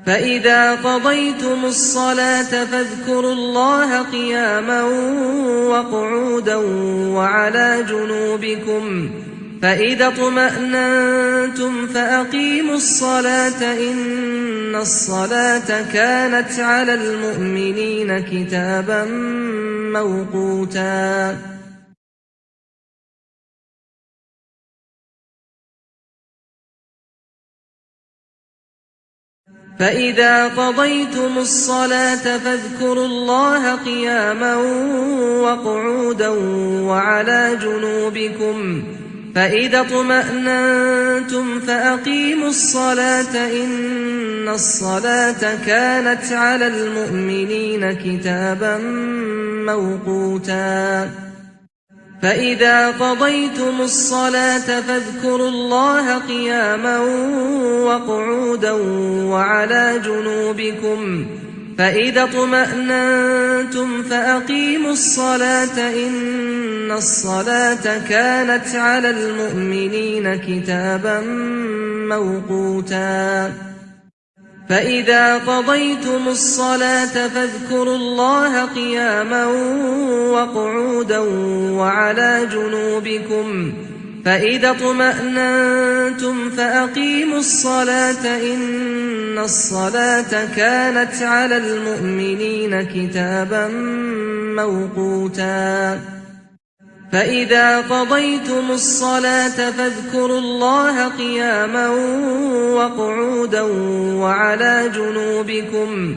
فإذا قضيتم الصلاة فاذكروا الله قياما وقعودا وعلى جنوبكم فإذا اطمأننتم فأقيموا الصلاة إن الصلاة كانت على المؤمنين كتابا موقوتا فإذا قضيتم الصلاة فاذكروا الله قياما وقعودا وعلى جنوبكم فإذا اطمأننتم فأقيموا الصلاة إن الصلاة كانت على المؤمنين كتابا موقوتا فإذا قضيتم الصلاة فاذكروا الله قياما وقعودا وعلى جنوبكم فإذا اطمأننتم فأقيموا الصلاة إن الصلاة كانت على المؤمنين كتابا موقوتا فإذا قضيتم الصلاة فاذكروا الله قياما وقعودا وعلى جنوبكم فإذا اطمأننتم فأقيموا الصلاة إن الصلاة كانت على المؤمنين كتابا موقوتا فإذا قضيتم الصلاة فاذكروا الله قياما وقعودا وعلى جنوبكم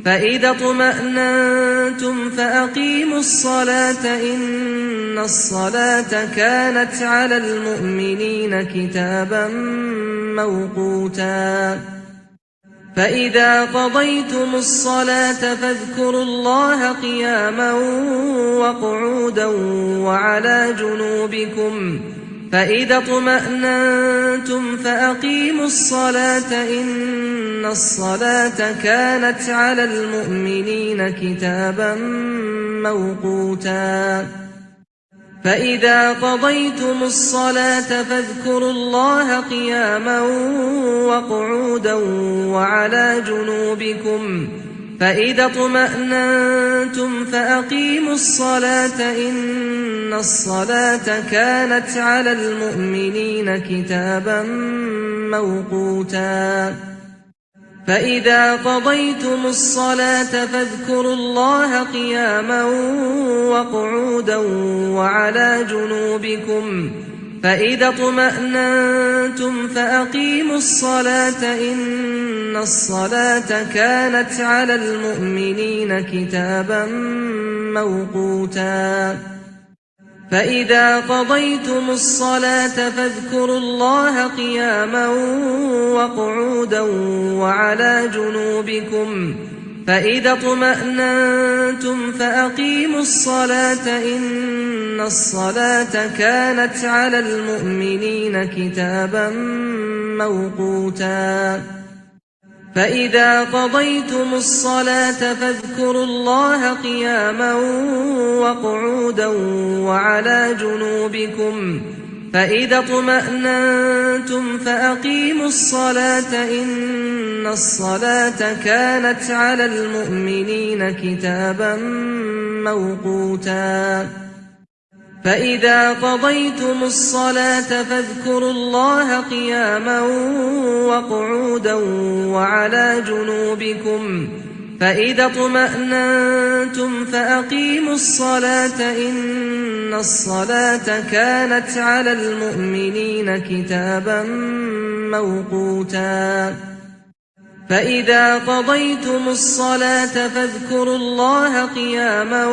فإذا اطمأننتم فأقيموا الصلاة إن الصلاة كانت على المؤمنين كتابا موقوتا فإذا قضيتم الصلاة فاذكروا الله قياما وقعودا وعلى جنوبكم فإذا اطمأننتم فأقيموا الصلاة إن الصلاة كانت على المؤمنين كتابا موقوتا فإذا قضيتم الصلاة فاذكروا الله قياما وقعودا وعلى جنوبكم فإذا اطمأننتم فأقيموا الصلاة إن الصلاة كانت على المؤمنين كتابا موقوتا فإذا قضيتم الصلاة فاذكروا الله قياما وقعودا وعلى جنوبكم فإذا اطمأننتم فأقيموا الصلاة إن الصلاة كانت على المؤمنين كتابا موقوتا فإذا قضيتم الصلاة فاذكروا الله قياما وقعودا وعلى جنوبكم فإذا اطمأننتم فأقيموا الصلاة إن الصلاة كانت على المؤمنين كتابا موقوتا فإذا قضيتم الصلاة فاذكروا الله قياما وقعودا وعلى جنوبكم فإذا اطمأننتم فأقيموا الصلاة إن الصلاة كانت على المؤمنين كتابا موقوتا فإذا قضيتم الصلاة فاذكروا الله قياما وقعودا وعلى جنوبكم فإذا اطمأننتم فأقيموا الصلاة إن الصلاة كانت على المؤمنين كتابا موقوتا فإذا قضيتم الصلاة فاذكروا الله قياما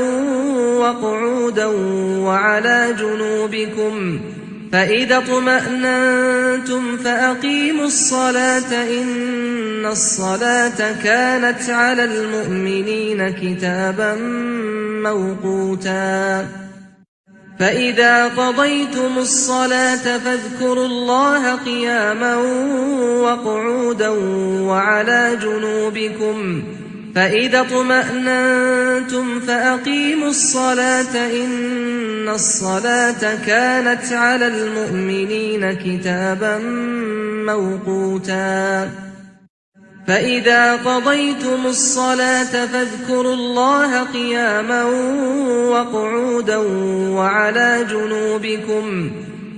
وقعودا وعلى جنوبكم فإذا اطمأننتم فأقيموا الصلاة إن الصلاة كانت على المؤمنين كتابا موقوتا فإذا قضيتم الصلاة فاذكروا الله قياما وقعودا وعلى جنوبكم فإذا اطمأننتم فأقيموا الصلاة إن الصلاة كانت على المؤمنين كتابا موقوتا فإذا قضيتم الصلاة فاذكروا الله قياما وقعودا وعلى جنوبكم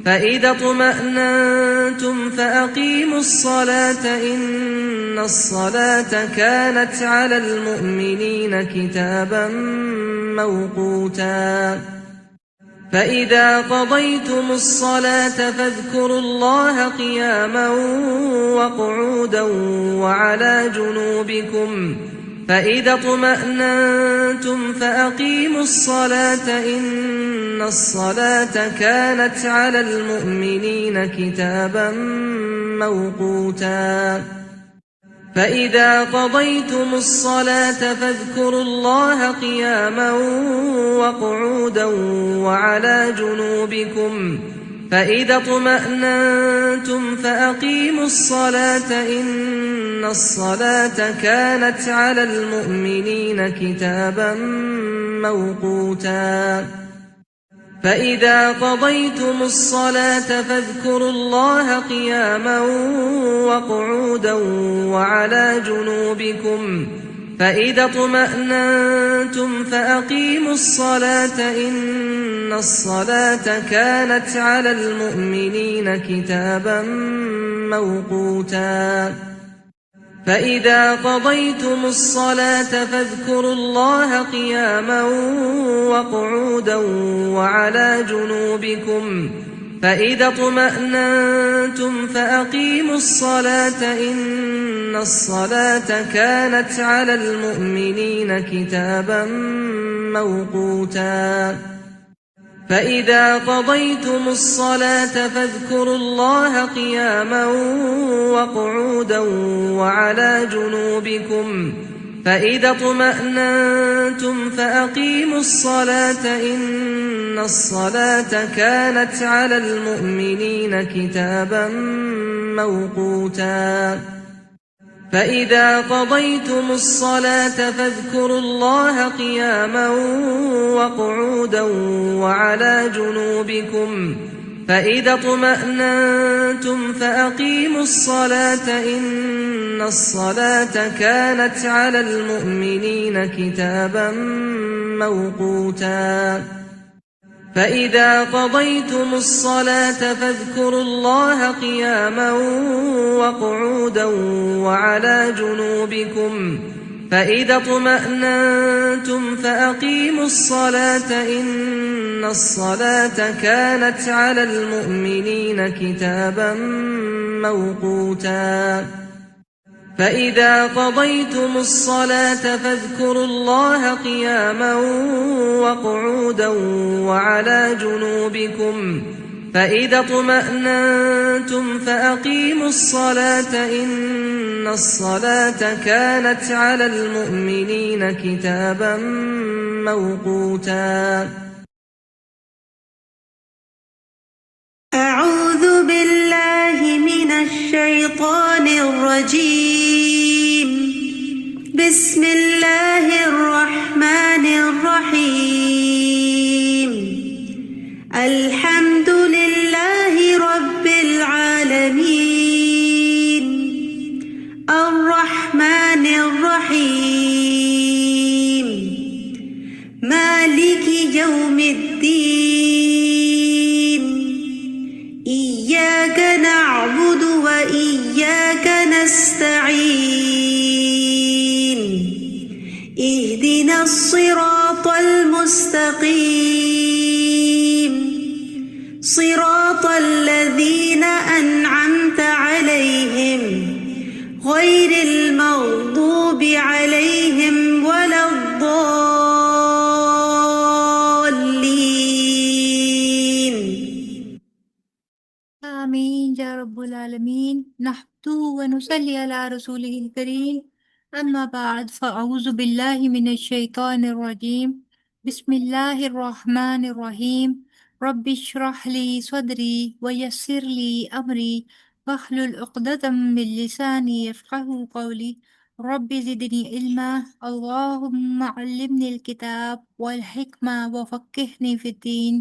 فإذا اطمأننتم فأقيموا الصلاة إن الصلاة كانت على المؤمنين كتابا موقوتا فإذا قضيتم الصلاة فاذكروا الله قياما وقعودا وعلى جنوبكم فإذا اطمأننتم فأقيموا الصلاة إن الصلاة كانت على المؤمنين كتابا موقوتا فإذا قضيتم الصلاة فاذكروا الله قياما وقعودا وعلى جنوبكم فإذا اطمأننتم فأقيموا الصلاة إن الصلاة كانت على المؤمنين كتابا موقوتا فإذا قضيتم الصلاة فاذكروا الله قياما وقعودا وعلى جنوبكم فإذا اطمأننتم فأقيموا الصلاة إن الصلاة كانت على المؤمنين كتابا موقوتا فإذا قضيتم الصلاة فاذكروا الله قياما وقعودا وعلى جنوبكم فإذا اطمأننتم فأقيموا الصلاة إن الصلاة كانت على المؤمنين كتابا موقوتا فإذا قضيتم الصلاة فاذكروا الله قياما وقعودا وعلى جنوبكم فإذا اطمأننتم فأقيموا الصلاة إن الصلاة كانت على المؤمنين كتابا موقوتا فإذا قضيتم الصلاة فاذكروا الله قياما وقعودا وعلى جنوبكم فإذا اطمأننتم فأقيموا الصلاة إن الصلاة كانت على المؤمنين كتابا موقوتا فإذا قضيتم الصلاة فاذكروا الله قياما وقعودا وعلى جنوبكم فإذا اطمأننتم فأقيموا الصلاة إن الصلاة كانت على المؤمنين كتابا موقوتا فإذا قضيتم الصلاة فاذكروا الله قياما وقعودا وعلى جنوبكم فإذا اطمأننتم فأقيموا الصلاة إن الصلاة كانت على المؤمنين كتابا موقوتا أعوذ بالله من الشيطان الرجيم. بسم الله الرحمن الرحيم. الحمد لله رب العالمين الرحمن الرحيم مالك يوم الدين إياك نعبد وإياك نستعين اهدنا الصراط المستقيم صراط الذين أنعمت عليهم غير المغضوب عليهم ولا الضالين. آمين يا رب العالمين. نحمده ونصلي على رسوله الكريم. أما بعد فأعوذ بالله من الشيطان الرجيم. بسم الله الرحمن الرحيم. رب اشرح لي صدري ويسر لي أمري واحلل عقدة من لساني يفقه قولي. رب زدني علما اللهم علمني الكتاب والحكمة وفقهني في الدين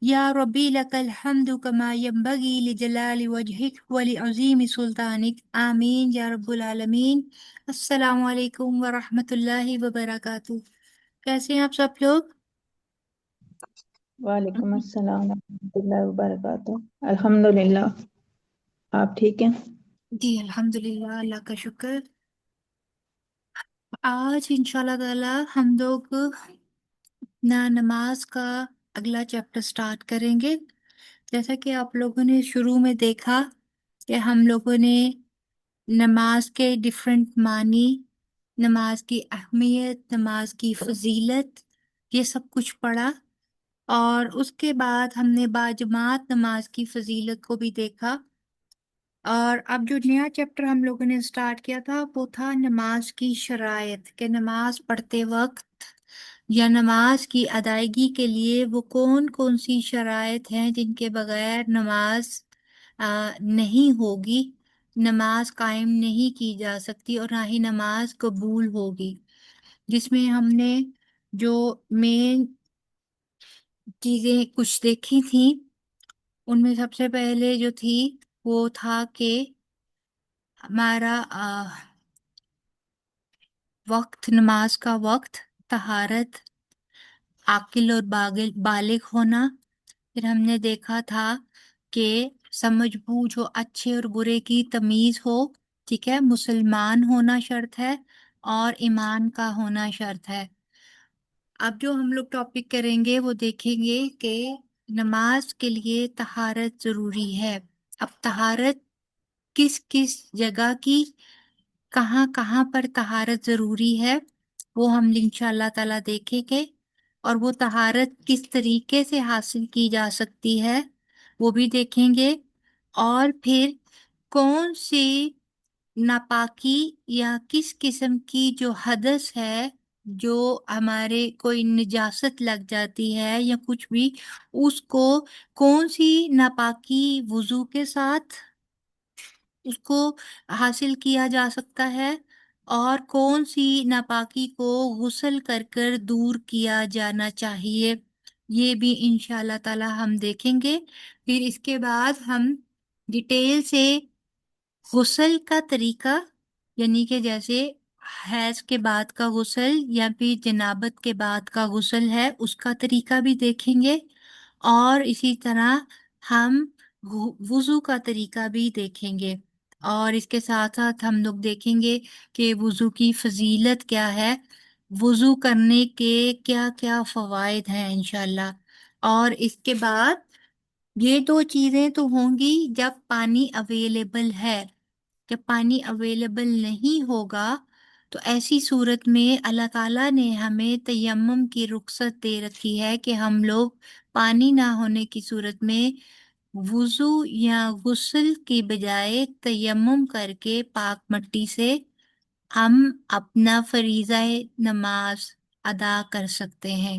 يا ربي لك الحمد كما ينبغي لجلال وجهك ولعظيم سلطانك آمین یا رب العالمین۔ السلام علیکم ورحمۃ اللہ وبرکاتہ۔ کیسے ہیں آپ سب لوگ؟ وعلیکم السلام ورحمۃ اللہ وبرکاتہ۔ الحمدللہ، آپ ٹھیک ہیں؟ جی الحمدللہ، اللہ کا شکر۔ آج انشاءاللہ تعالی ہم لوگ نماز کا اگلا چیپٹر سٹارٹ کریں گے۔ جیسا کہ آپ لوگوں نے شروع میں دیکھا کہ ہم لوگوں نے نماز کے ڈیفرنٹ معنی، نماز کی اہمیت، نماز کی فضیلت، یہ سب کچھ پڑھا، اور اس کے بعد ہم نے باجماعت نماز کی فضیلت کو بھی دیکھا۔ اور اب جو نیا چیپٹر ہم لوگوں نے سٹارٹ کیا تھا وہ تھا نماز کی شرائط، کہ نماز پڑھتے وقت یا نماز کی ادائیگی کے لیے وہ کون کون سی شرائط ہیں جن کے بغیر نماز نہیں ہوگی، نماز قائم نہیں کی جا سکتی اور نہ ہی نماز قبول ہوگی، جس میں ہم نے جو مین چیزیں کچھ دیکھی تھیں ان میں سب سے پہلے جو تھی وہ تھا کہ ہمارا وقت، نماز کا وقت، طہارت، عاقل اور بالغ ہونا۔ پھر ہم نے دیکھا تھا کہ سمجھ بوجھ ہو، اچھے اور برے کی تمیز ہو، ٹھیک ہے، مسلمان ہونا شرط ہے اور ایمان کا ہونا شرط ہے۔ اب جو ہم لوگ ٹاپک کریں گے وہ دیکھیں گے کہ نماز کے لیے طہارت ضروری ہے۔ اب طہارت کس کس جگہ کی، کہاں کہاں پر طہارت ضروری ہے وہ ہم انشاءاللہ تعالیٰ دیکھیں گے، اور وہ طہارت کس طریقے سے حاصل کی جا سکتی ہے وہ بھی دیکھیں گے، اور پھر کون سی ناپاکی یا کس قسم کی جو حدث ہے، جو ہمارے کوئی نجاست لگ جاتی ہے یا کچھ بھی، اس کو کون سی ناپاکی وضو کے ساتھ اس کو حاصل کیا جا سکتا ہے، اور کون سی ناپاکی کو غسل کر کر دور کیا جانا چاہیے، یہ بھی انشاءاللہ تعالی ہم دیکھیں گے۔ پھر اس کے بعد ہم ڈیٹیل سے غسل کا طریقہ، یعنی کہ جیسے حیض کے بعد کا غسل یا پھر جنابت کے بعد کا غسل ہے، اس کا طریقہ بھی دیکھیں گے، اور اسی طرح ہم وضو کا طریقہ بھی دیکھیں گے، اور اس کے ساتھ ساتھ ہم لوگ دیکھیں گے کہ وضو کی فضیلت کیا ہے، وضو کرنے کے کیا کیا فوائد ہیں انشاءاللہ۔ اور اس کے بعد یہ دو چیزیں تو ہوں گی جب پانی اویلیبل ہے، جب پانی اویلیبل نہیں ہوگا تو ایسی صورت میں اللہ تعالیٰ نے ہمیں تیمم کی رخصت دے رکھی ہے کہ ہم لوگ پانی نہ ہونے کی صورت میں وضو یا غسل کی بجائے تیمم کر کے پاک مٹی سے ہم اپنا فریضہ نماز ادا کر سکتے ہیں۔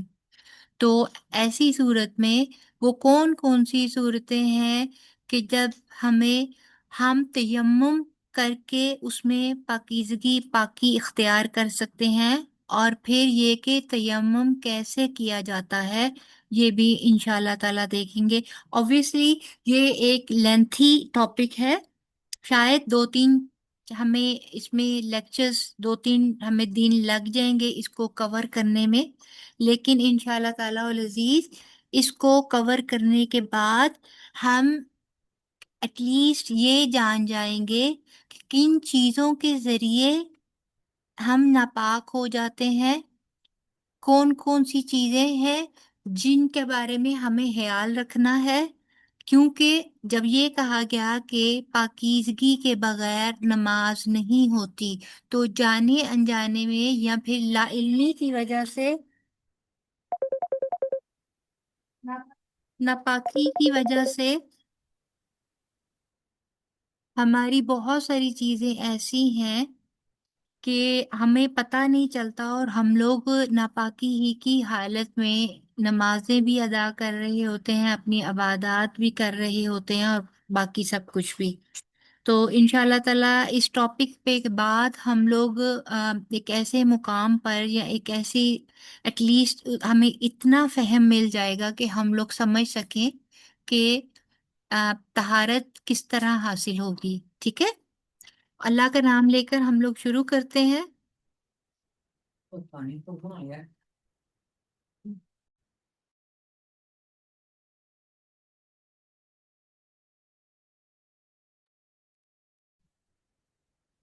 تو ایسی صورت میں وہ کون کون سی صورتیں ہیں کہ جب ہم تیمم کر کے اس میں پاکیزگی، پاکی اختیار کر سکتے ہیں، اور پھر یہ کہ تیمم کیسے کیا جاتا ہے یہ بھی انشاءاللہ تعالیٰ دیکھیں گے۔ اوبویسلی یہ ایک لینتھی ٹاپک ہے، شاید ہمیں اس میں لیکچرز 2-3 ہمیں دن لگ جائیں گے اس کو کور کرنے میں، لیکن انشاءاللہ تعالیٰ العزیز اس کو کور کرنے کے بعد ہم ایٹ لیسٹ یہ جان جائیں گے کہ کن چیزوں کے ذریعے ہم ناپاک ہو جاتے ہیں، کون کون سی چیزیں ہیں جن کے بارے میں ہمیں خیال رکھنا ہے، کیونکہ جب یہ کہا گیا کہ پاکیزگی کے بغیر نماز نہیں ہوتی، تو جانے انجانے میں یا پھر لا علمی کی وجہ سے، ناپاکی کی وجہ سے ہماری بہت ساری چیزیں ایسی ہیں کہ ہمیں پتہ نہیں چلتا، اور ہم لوگ ناپاکی ہی کی حالت میں نمازیں بھی ادا کر رہے ہوتے ہیں، اپنی عبادات بھی کر رہے ہوتے ہیں، اور باقی سب کچھ بھی۔ تو انشاءاللہ تعالی اس ٹاپک پہ کے بعد ہم لوگ ایک ایسے مقام پر یا ایک ایسی ایٹ لیسٹ ہمیں اتنا فہم مل جائے گا کہ ہم لوگ سمجھ سکیں کہ طہارت کس طرح حاصل ہوگی. ٹھیک ہے، اللہ کا نام لے کر ہم لوگ شروع کرتے ہیں.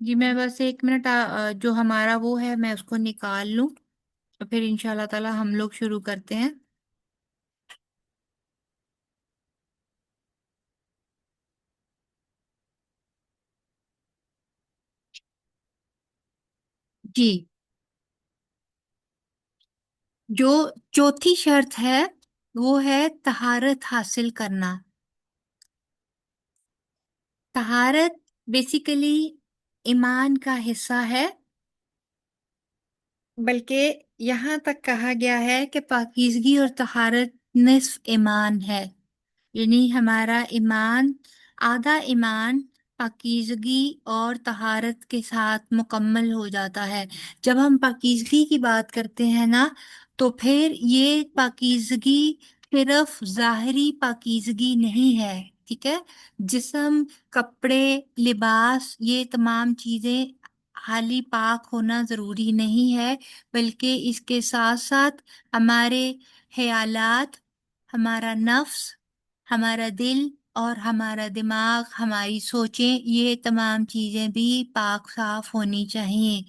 جی میں بس 1 منٹ جو ہمارا وہ ہے میں اس کو نکال لوں اور پھر انشاءاللہ تعالی ہم لوگ شروع کرتے ہیں. جی، جو چوتھی شرط ہے وہ ہے طہارت حاصل کرنا. طہارت بیسیکلی ایمان کا حصہ ہے، بلکہ یہاں تک کہا گیا ہے کہ پاکیزگی اور طہارت نصف ایمان ہے. یعنی ہمارا ایمان، آدھا ایمان پاکیزگی اور طہارت کے ساتھ مکمل ہو جاتا ہے. جب ہم پاکیزگی کی بات کرتے ہیں نا تو پھر یہ پاکیزگی صرف ظاہری پاکیزگی نہیں ہے. ٹھیک ہے، جسم، کپڑے، لباس، یہ تمام چیزیں حالی پاک ہونا ضروری نہیں ہے، بلکہ اس کے ساتھ ساتھ ہمارے خیالات، ہمارا نفس، ہمارا دل اور ہمارا دماغ، ہماری سوچیں، یہ تمام چیزیں بھی پاک صاف ہونی چاہیے.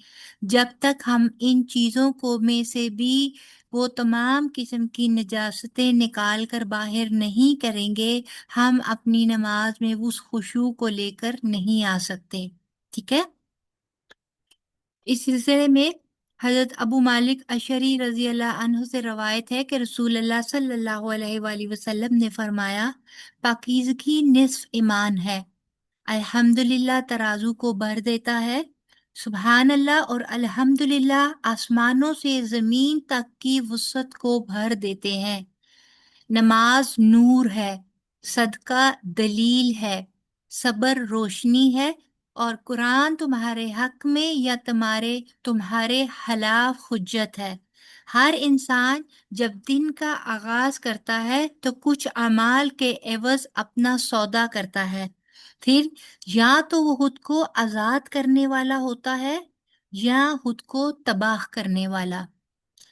جب تک ہم ان چیزوں کو میں سے بھی وہ تمام قسم کی نجاستیں نکال کر باہر نہیں کریں گے، ہم اپنی نماز میں اس خشوع کو لے کر نہیں آ سکتے. ٹھیک ہے، اس سلسلے میں حضرت ابو مالک اشعری رضی اللہ عنہ سے روایت ہے کہ رسول اللہ صلی اللہ علیہ وآلہ وسلم نے فرمایا، پاکیزگی نصف ایمان ہے. الحمدللہ ترازو کو بھر دیتا ہے. سبحان اللہ اور الحمدللہ آسمانوں سے زمین تک کی وسعت کو بھر دیتے ہیں. نماز نور ہے، صدقہ دلیل ہے، صبر روشنی ہے، اور قرآن تمہارے حق میں یا تمہارے خلاف حجت ہے. ہر انسان جب دن کا آغاز کرتا ہے تو کچھ اعمال کے عوض اپنا سودا کرتا ہے. پھر یا تو وہ خود کو آزاد کرنے والا ہوتا ہے یا خود کو تباہ کرنے والا.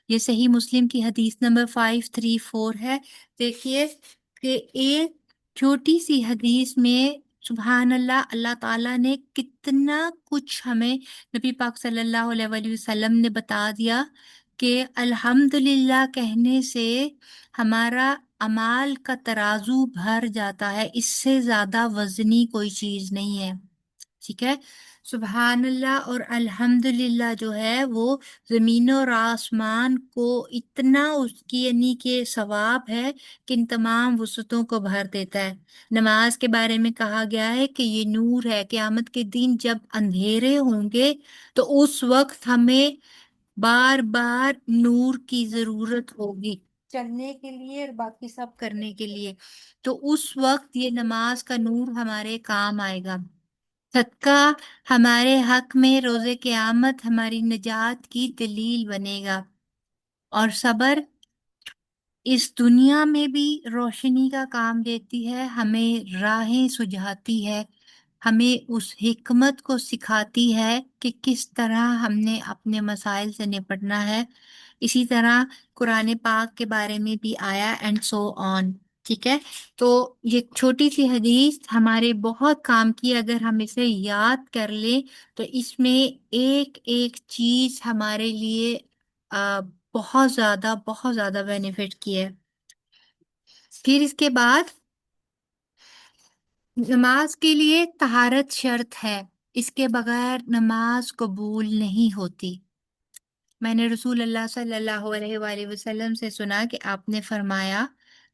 یہ صحیح مسلم کی حدیث نمبر 534 ہے. دیکھیے کہ ایک چھوٹی سی حدیث میں سبحان اللہ، اللہ تعالیٰ نے کتنا کچھ ہمیں نبی پاک صلی اللہ علیہ وآلہ وسلم نے بتا دیا کہ الحمدللہ کہنے سے ہمارا اعمال کا ترازو بھر جاتا ہے. اس سے زیادہ وزنی کوئی چیز نہیں ہے. ٹھیک ہے، سبحان اللہ اور الحمدللہ جو ہے وہ زمین اور آسمان کو اتنا اس کی یعنی کہ ثواب ہے کہ ان تمام وسعتوں کو بھر دیتا ہے. نماز کے بارے میں کہا گیا ہے کہ یہ نور ہے. قیامت کے دن جب اندھیرے ہوں گے تو اس وقت ہمیں بار بار نور کی ضرورت ہوگی چلنے کے لیے اور باقی سب کرنے کے لیے. تو اس وقت یہ نماز کا نور ہمارے کام آئے گا. صدقہ ہمارے حق میں روز قیامت ہماری نجات کی دلیل بنے گا. اور صبر اس دنیا میں بھی روشنی کا کام دیتی ہے، ہمیں راہیں سجھاتی ہے، ہمیں اس حکمت کو سکھاتی ہے کہ کس طرح ہم نے اپنے مسائل سے نپٹنا ہے. اسی طرح قرآن پاک کے بارے میں بھی آیا اینڈ سو آن. ٹھیک ہے، تو یہ چھوٹی سی حدیث ہمارے بہت کام کی. اگر ہم اسے یاد کر لیں تو اس میں ایک ایک چیز ہمارے لیے بہت زیادہ بینیفٹ کی ہے. پھر اس کے بعد نماز کے لیے طہارت شرط ہے، اس کے بغیر نماز قبول نہیں ہوتی. میں نے رسول اللہ صلی اللہ علیہ وآلہ وسلم سے سنا کہ آپ نے فرمایا،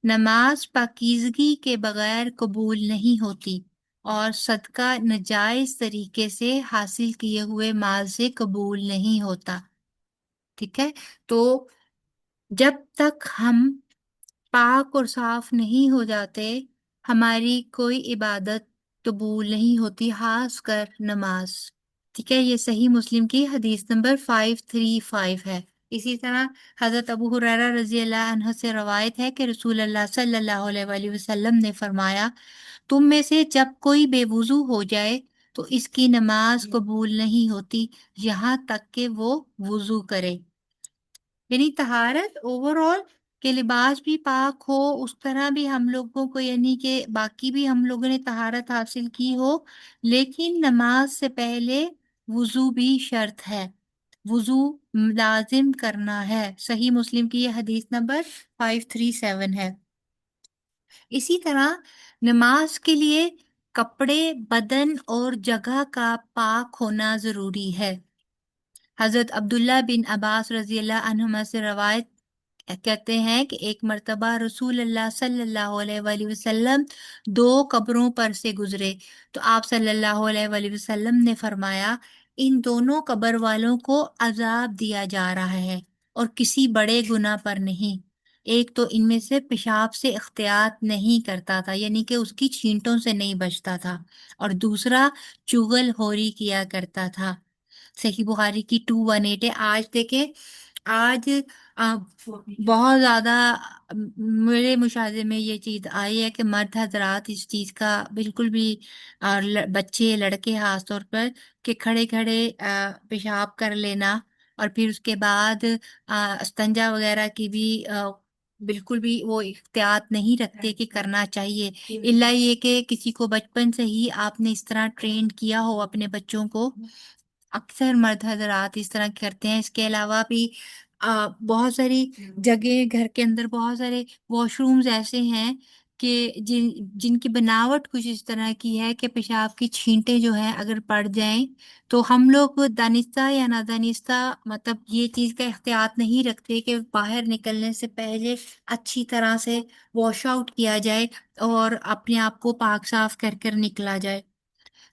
نماز پاکیزگی کے بغیر قبول نہیں ہوتی اور صدقہ ناجائز طریقے سے حاصل کیے ہوئے مال سے قبول نہیں ہوتا. ٹھیک ہے، تو جب تک ہم پاک اور صاف نہیں ہو جاتے ہماری کوئی عبادت قبول نہیں ہوتی، خاص کر نماز۔ ٹھیک ہے، یہ صحیح مسلم کی حدیث نمبر 535 ہے۔ اسی طرح حضرت ابو ہریرہ رضی اللہ عنہ سے روایت ہے کہ رسول اللہ صلی اللہ علیہ وآلہ وسلم نے فرمایا، تم میں سے جب کوئی بے وضو ہو جائے تو اس کی نماز قبول نہیں ہوتی یہاں تک کہ وہ وضو کرے۔ یعنی طہارت اوور آل کہ لباس بھی پاک ہو، اس طرح بھی ہم لوگوں کو، یعنی کہ باقی بھی ہم لوگوں نے طہارت حاصل کی ہو، لیکن نماز سے پہلے وضو بھی شرط ہے، وضو لازم کرنا ہے۔ صحیح مسلم کی یہ حدیث نمبر 537 ہے۔ اسی طرح نماز کے لیے کپڑے، بدن اور جگہ کا پاک ہونا ضروری ہے۔ حضرت عبداللہ بن عباس رضی اللہ عنہما سے روایت کہتے ہیں کہ ایک مرتبہ رسول اللہ صلی اللہ علیہ وآلہ وسلم 2 قبروں پر سے گزرے تو آپ صلی اللہ علیہ وآلہ وسلم نے فرمایا، ان دونوں قبر والوں کو عذاب دیا جا رہا ہے اور کسی بڑے گناہ پر نہیں۔ ایک تو ان میں سے پیشاب سے احتیاط نہیں کرتا تھا، یعنی کہ اس کی چھینٹوں سے نہیں بچتا تھا، اور دوسرا چغل خوری کیا کرتا تھا۔ صحیح بخاری کی 218 ہے۔ آج دیکھیں، آج بہت زیادہ میرے مشاہدے میں یہ چیز آئی ہے کہ مرد حضرات اس چیز کا بالکل بھی، بچے لڑکے خاص طور پر، کہ کھڑے کھڑے پیشاب کر لینا، اور پھر اس کے بعد استنجا وغیرہ کی بھی بالکل بھی وہ احتیاط نہیں رکھتے کہ کرنا چاہیے، الا یہ کہ کسی کو بچپن سے ہی آپ نے اس طرح ٹرینڈ کیا ہو اپنے بچوں کو۔ اکثر مرد حضرات اس طرح کرتے ہیں۔ اس کے علاوہ بھی بہت ساری جگہ گھر کے اندر بہت سارے واش رومز ایسے ہیں کہ جن کی بناوٹ کچھ اس طرح کی ہے کہ پیشاب کی چھینٹیں جو ہیں اگر پڑ جائیں تو ہم لوگ دانستہ یا نادانستہ مطلب یہ چیز کا احتیاط نہیں رکھتے کہ باہر نکلنے سے پہلے اچھی طرح سے واش آؤٹ کیا جائے اور اپنے آپ کو پاک صاف کر کر نکلا جائے۔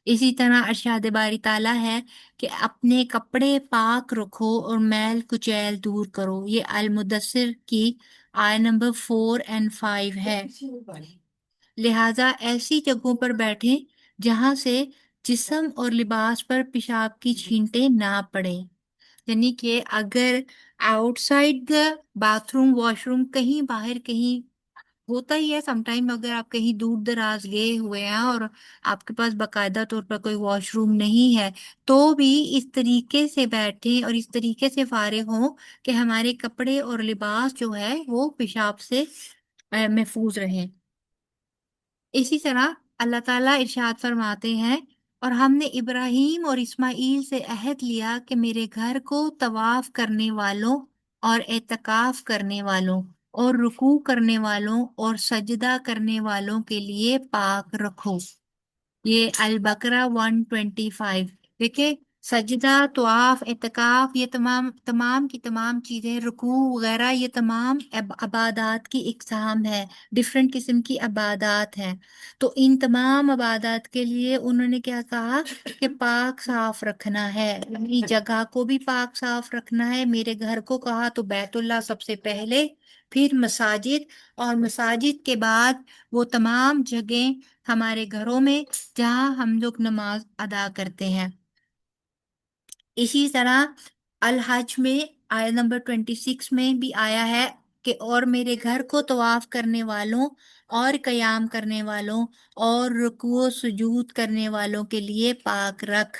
اسی طرح ارشاد باری تعالیٰ ہے کہ اپنے کپڑے پاک رکھو اور میل کچیل دور کرو۔ یہ المدثر کی آیت نمبر 4 اور 5 ہے۔ لہٰذا ایسی جگہوں پر بیٹھیں جہاں سے جسم اور لباس پر پیشاب کی چھینٹیں نہ پڑیں، یعنی کہ اگر out side the bath room, wash room, کہیں باہر کہیں ہوتا ہی ہے سم ٹائم، اگر آپ کہیں دور دراز گئے ہوئے ہیں اور آپ کے پاس باقاعدہ طور پر کوئی واش روم نہیں ہے تو بھی اس طریقے سے بیٹھیں اور اس طریقے سے فارغ ہوں کہ ہمارے کپڑے اور لباس جو ہے وہ پیشاب سے محفوظ رہیں۔ اسی طرح اللہ تعالیٰ ارشاد فرماتے ہیں، اور ہم نے ابراہیم اور اسماعیل سے عہد لیا کہ میرے گھر کو طواف کرنے والوں اور اعتکاف کرنے والوں اور رکوع کرنے والوں اور سجدہ کرنے والوں کے لیے پاک رکھو۔ یہ البقرہ 125۔ دیکھیں، سجدہ، طواف، اعتکاف، یہ تمام کی تمام چیزیں، رکوع وغیرہ، یہ تمام عبادات کی اقسام ہے، ڈفرینٹ قسم کی عبادات ہیں۔ تو ان تمام عبادات کے لیے انہوں نے کیا کہا کہ پاک صاف رکھنا ہے، اپنی جگہ کو بھی پاک صاف رکھنا ہے۔ میرے گھر کو کہا تو بیت اللہ سب سے پہلے، پھر مساجد، اور مساجد کے بعد وہ تمام جگہیں ہمارے گھروں میں جہاں ہم لوگ نماز ادا کرتے ہیں۔ اسی طرح الحج میں آیت نمبر 26 میں بھی آیا ہے کہ اور میرے گھر کو طواف کرنے والوں اور قیام کرنے والوں اور رکوع و سجود کرنے والوں کے لیے پاک رکھ۔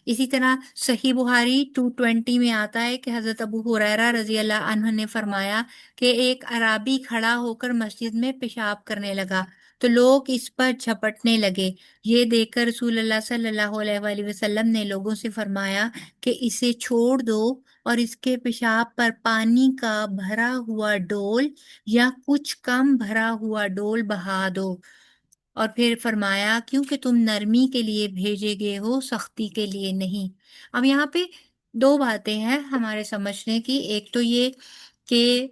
اسی طرح صحیح بخاری 220 میں آتا ہے کہ حضرت ابو ہریرہ رضی اللہ عنہ نے فرمایا کہ ایک اعرابی کھڑا ہو کر مسجد میں پیشاب کرنے لگا تو لوگ اس پر جھپٹنے لگے۔ یہ دیکھ کر رسول اللہ صلی اللہ علیہ وآلہ وسلم نے لوگوں سے فرمایا کہ اسے چھوڑ دو اور اس کے پیشاب پر پانی کا بھرا ہوا ڈول یا کچھ کم بھرا ہوا ڈول بہا دو، اور پھر فرمایا کیونکہ تم نرمی کے لیے بھیجے گئے ہو، سختی کے لیے نہیں۔ اب یہاں پہ 2 باتیں ہیں ہمارے سمجھنے کی۔ ایک تو یہ کہ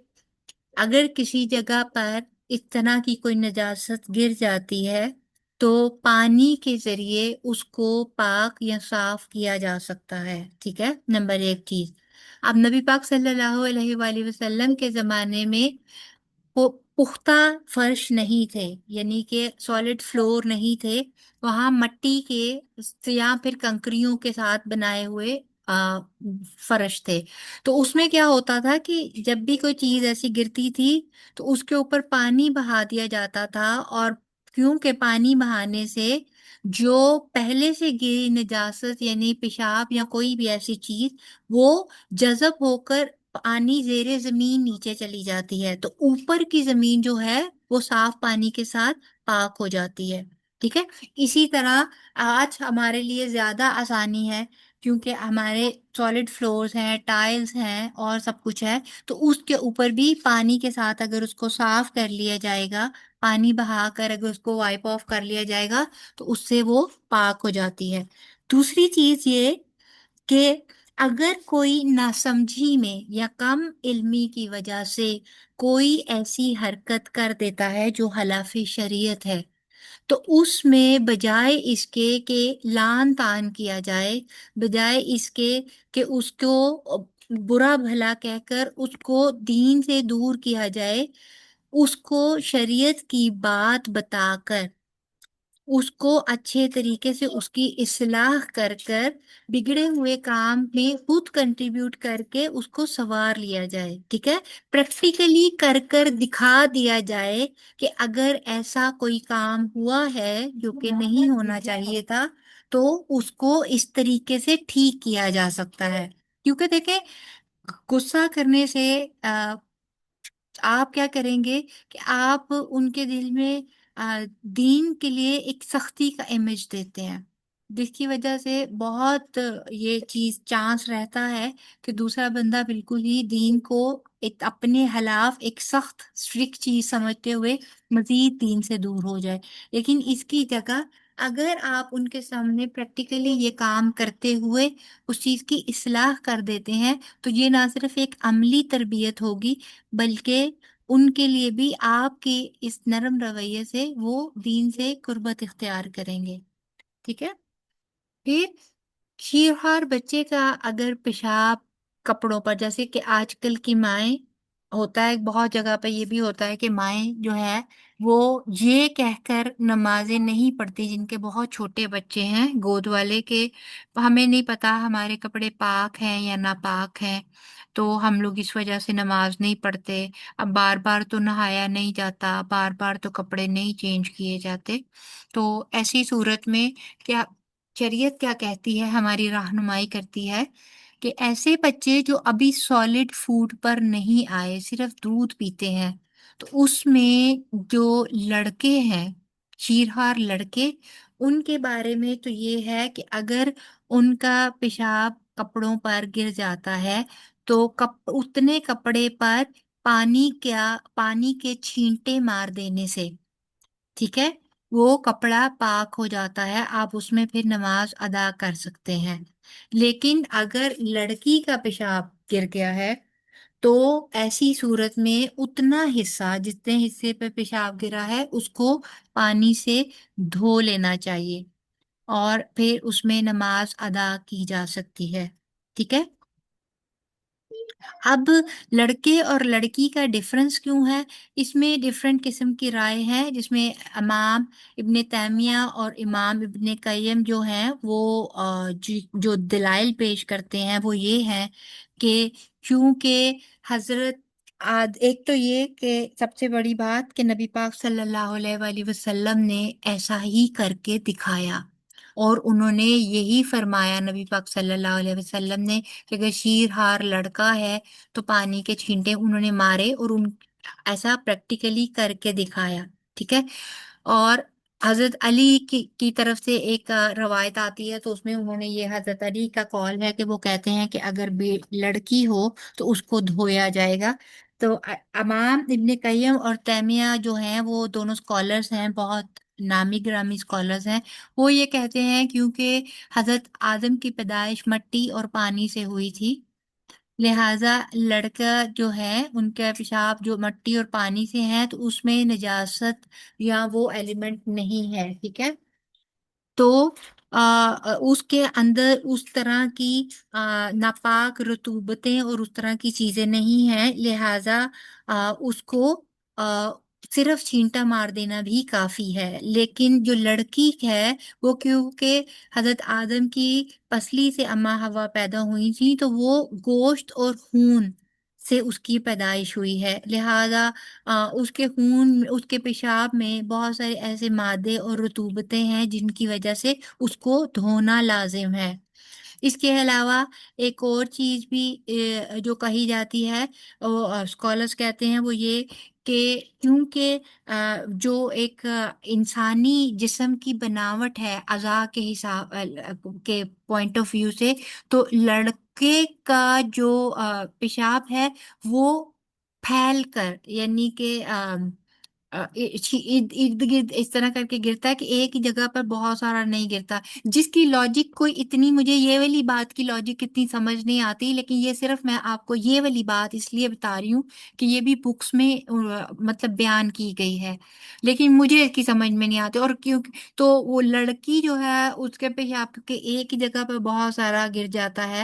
اگر کسی جگہ پر اس طرح کی کوئی نجاست گر جاتی ہے تو پانی کے ذریعے اس کو پاک یا صاف کیا جا سکتا ہے، ٹھیک ہے، نمبر 1 چیز۔ اب نبی پاک صلی اللہ علیہ وآلہ وسلم کے زمانے میں وہ پختہ فرش نہیں تھے، یعنی کہ سالڈ فلور نہیں تھے، وہاں مٹی کے یا پھر کنکریوں کے ساتھ بنائے ہوئے فرش تھے۔ تو اس میں کیا ہوتا تھا کہ جب بھی کوئی چیز ایسی گرتی تھی تو اس کے اوپر پانی بہا دیا جاتا تھا، اور کیونکہ پانی بہانے سے جو پہلے سے گری نجاست یعنی پیشاب یا کوئی بھی ایسی چیز وہ جذب ہو کر پانی زیر زمین نیچے چلی جاتی ہے، تو اوپر کی زمین جو ہے وہ صاف پانی کے ساتھ پاک ہو جاتی ہے۔ ٹھیک ہے، اسی طرح آج ہمارے لیے زیادہ آسانی ہے کیونکہ ہمارے سالڈ فلورز ہیں، ٹائلز ہیں اور سب کچھ ہے، تو اس کے اوپر بھی پانی کے ساتھ اگر اس کو صاف کر لیا جائے گا، پانی بہا کر اگر اس کو وائپ آف کر لیا جائے گا تو اس سے وہ پاک ہو جاتی ہے۔ دوسری چیز یہ کہ اگر کوئی ناسمجھی میں یا کم علمی کی وجہ سے کوئی ایسی حرکت کر دیتا ہے جو خلاف شریعت ہے، تو اس میں بجائے اس کے کہ لعن طعن کیا جائے، بجائے اس کے کہ اس کو برا بھلا کہہ کر اس کو دین سے دور کیا جائے، اس کو شریعت کی بات بتا کر اس کو اچھے طریقے سے اس کی اصلاح کر کر بگڑے ہوئے کام میں خود کنٹریبیوٹ کر کے اس کو سنوار لیا جائے۔ ٹھیک ہے، پریکٹیکلی کر کر دکھا دیا جائے کہ اگر ایسا کوئی کام ہوا ہے جو کہ نہیں ہونا چاہیے تھا تو اس کو اس طریقے سے ٹھیک کیا جا سکتا ہے۔ کیونکہ دیکھیں، غصہ کرنے سے آپ کیا کریں گے کہ آپ ان کے دل میں دین کے لیے ایک سختی کا امیج دیتے ہیں، جس کی وجہ سے بہت یہ چیز چانس رہتا ہے کہ دوسرا بندہ بالکل ہی دین کو ایک اپنے خلاف ایک سخت اسٹرکٹ چیز سمجھتے ہوئے مزید دین سے دور ہو جائے۔ لیکن اس کی جگہ اگر آپ ان کے سامنے پریکٹیکلی یہ کام کرتے ہوئے اس چیز کی اصلاح کر دیتے ہیں تو یہ نہ صرف ایک عملی تربیت ہوگی بلکہ ان کے لیے بھی آپ کے اس نرم رویے سے وہ دین سے قربت اختیار کریں گے۔ ٹھیک ہے، پھر شیرخوار بچے کا اگر پیشاب کپڑوں پر، جیسے کہ آج کل کی مائیں، ہوتا ہے بہت جگہ پہ یہ بھی ہوتا ہے کہ مائیں جو ہے وہ یہ کہہ کر نمازیں نہیں پڑھتی، جن کے بہت چھوٹے بچے ہیں گود والے، کہ ہمیں نہیں پتا ہمارے کپڑے پاک ہیں یا ناپاک ہیں تو ہم لوگ اس وجہ سے نماز نہیں پڑھتے، اب بار بار تو نہایا نہیں جاتا، بار بار تو کپڑے نہیں چینج کیے جاتے۔ تو ایسی صورت میں کیا شریعت کیا کہتی ہے، ہماری رہنمائی کرتی ہے کہ ایسے بچے جو ابھی سالڈ فوڈ پر نہیں آئے، صرف دودھ پیتے ہیں، تو اس میں جو لڑکے ہیں، شیرخوار لڑکے، ان کے بارے میں تو یہ ہے کہ اگر ان کا پیشاب کپڑوں پر گر جاتا ہے تو اتنے کپڑے پر پانی کے چھینٹے مار دینے سے، ٹھیک ہے، وہ کپڑا پاک ہو جاتا ہے، آپ اس میں پھر نماز ادا کر سکتے ہیں۔ لیکن اگر لڑکی کا پیشاب گر گیا ہے تو ایسی صورت میں اتنا حصہ، جتنے حصے پہ پیشاب گرا ہے، اس کو پانی سے دھو لینا چاہیے اور پھر اس میں نماز ادا کی جا سکتی ہے۔ ٹھیک ہے، اب لڑکے اور لڑکی کا ڈیفرنس کیوں ہے؟ اس میں ڈیفرنٹ قسم کی رائے ہے، جس میں امام ابن تیمیہ اور امام ابن قیم جو ہیں وہ جو دلائل پیش کرتے ہیں وہ یہ ہیں کہ کیونکہ حضرت ایک تو یہ کہ سب سے بڑی بات کہ نبی پاک صلی اللہ علیہ وآلہ وسلم نے ایسا ہی کر کے دکھایا، اور انہوں نے یہی فرمایا نبی پاک صلی اللہ علیہ وسلم نے کہ اگر شیرخوار لڑکا ہے تو پانی کے چھینٹے انہوں نے مارے اور ایسا پریکٹیکلی کر کے دکھایا۔ ٹھیک ہے، اور حضرت علی کی طرف سے ایک روایت آتی ہے، تو اس میں انہوں نے یہ حضرت علی کا قول ہے کہ وہ کہتے ہیں کہ اگر لڑکی ہو تو اس کو دھویا جائے گا۔ تو امام ابن قیم اور تیمیہ جو ہیں وہ دونوں اسکالرس ہیں، بہت نامی گرامی اسکالرس ہیں، وہ یہ کہتے ہیں کیونکہ حضرت آدم کی پیدائش مٹی اور پانی سے ہوئی تھی، لہٰذا لڑکا جو ہے ان کا پیشاب جو مٹی اور پانی سے ہے تو اس میں نجاست یا وہ ایلیمنٹ نہیں ہے۔ ٹھیک ہے، تو اس کے اندر اس طرح کی ناپاک رطوبتیں اور اس طرح کی چیزیں نہیں ہیں، لہٰذا اس کو صرف چھینٹا مار دینا بھی کافی ہے، لیکن جو لڑکی ہے وہ کیونکہ حضرت آدم کی پسلی سے اما حوا پیدا ہوئی تھی، تو وہ گوشت اور خون سے اس کی پیدائش ہوئی ہے، لہذا اس کے خون، اس کے پیشاب میں بہت سارے ایسے مادے اور رطوبتیں ہیں جن کی وجہ سے اس کو دھونا لازم ہے۔ اس کے علاوہ ایک اور چیز بھی جو کہی جاتی ہے، وہ اسکالرس کہتے ہیں، وہ یہ کہ کیونکہ جو ایک انسانی جسم کی بناوٹ ہے اعضاء کے حساب کے پوائنٹ آف ویو سے، تو لڑکے کا جو پیشاب ہے وہ پھیل کر، یعنی کہ ارد گرد اس طرح کر کے گرتا ہے کہ ایک ہی جگہ پر بہت سارا نہیں گرتا، جس کی لاجک کوئی اتنی، مجھے یہ والی بات کی لاجک اتنی سمجھ نہیں آتی، لیکن یہ صرف میں آپ کو یہ والی بات اس لیے بتا رہی ہوں کہ یہ بھی بکس میں مطلب بیان کی گئی ہے، لیکن مجھے اس کی سمجھ میں نہیں آتی، اور کیوں تو وہ لڑکی جو ہے اس کے پیشاب کے ایک ہی جگہ پر بہت سارا گر جاتا ہے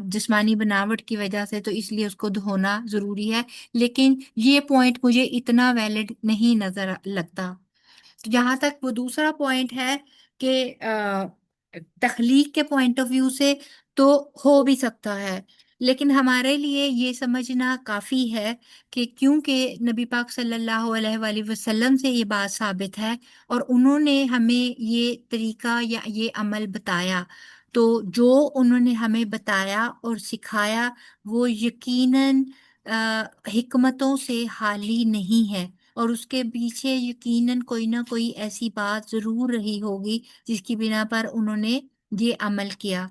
جسمانی بناوٹ کی وجہ سے، تو اس لیے اس کو دھونا ضروری ہے، لیکن یہ پوائنٹ مجھے اتنا ویلڈ نہیں نظر لگتا۔ جہاں تک وہ دوسرا پوائنٹ ہے کہ تخلیق کے پوائنٹ آف ویو سے تو ہو بھی سکتا ہے، لیکن ہمارے لیے یہ سمجھنا کافی ہے کہ کیونکہ نبی پاک صلی اللہ علیہ وآلہ وسلم سے یہ بات ثابت ہے اور انہوں نے ہمیں یہ طریقہ یا یہ عمل بتایا، تو جو انہوں نے ہمیں بتایا اور سکھایا وہ یقیناً حکمتوں سے خالی نہیں ہے، اور اس کے پیچھے یقیناً کوئی نہ کوئی ایسی بات ضرور رہی ہوگی جس کی بنا پر انہوں نے یہ عمل کیا۔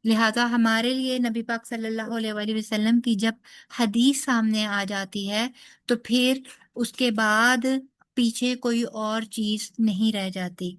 لہذا ہمارے لیے نبی پاک صلی اللہ علیہ وآلہ وسلم کی جب حدیث سامنے آ جاتی ہے تو پھر اس کے بعد پیچھے کوئی اور چیز نہیں رہ جاتی۔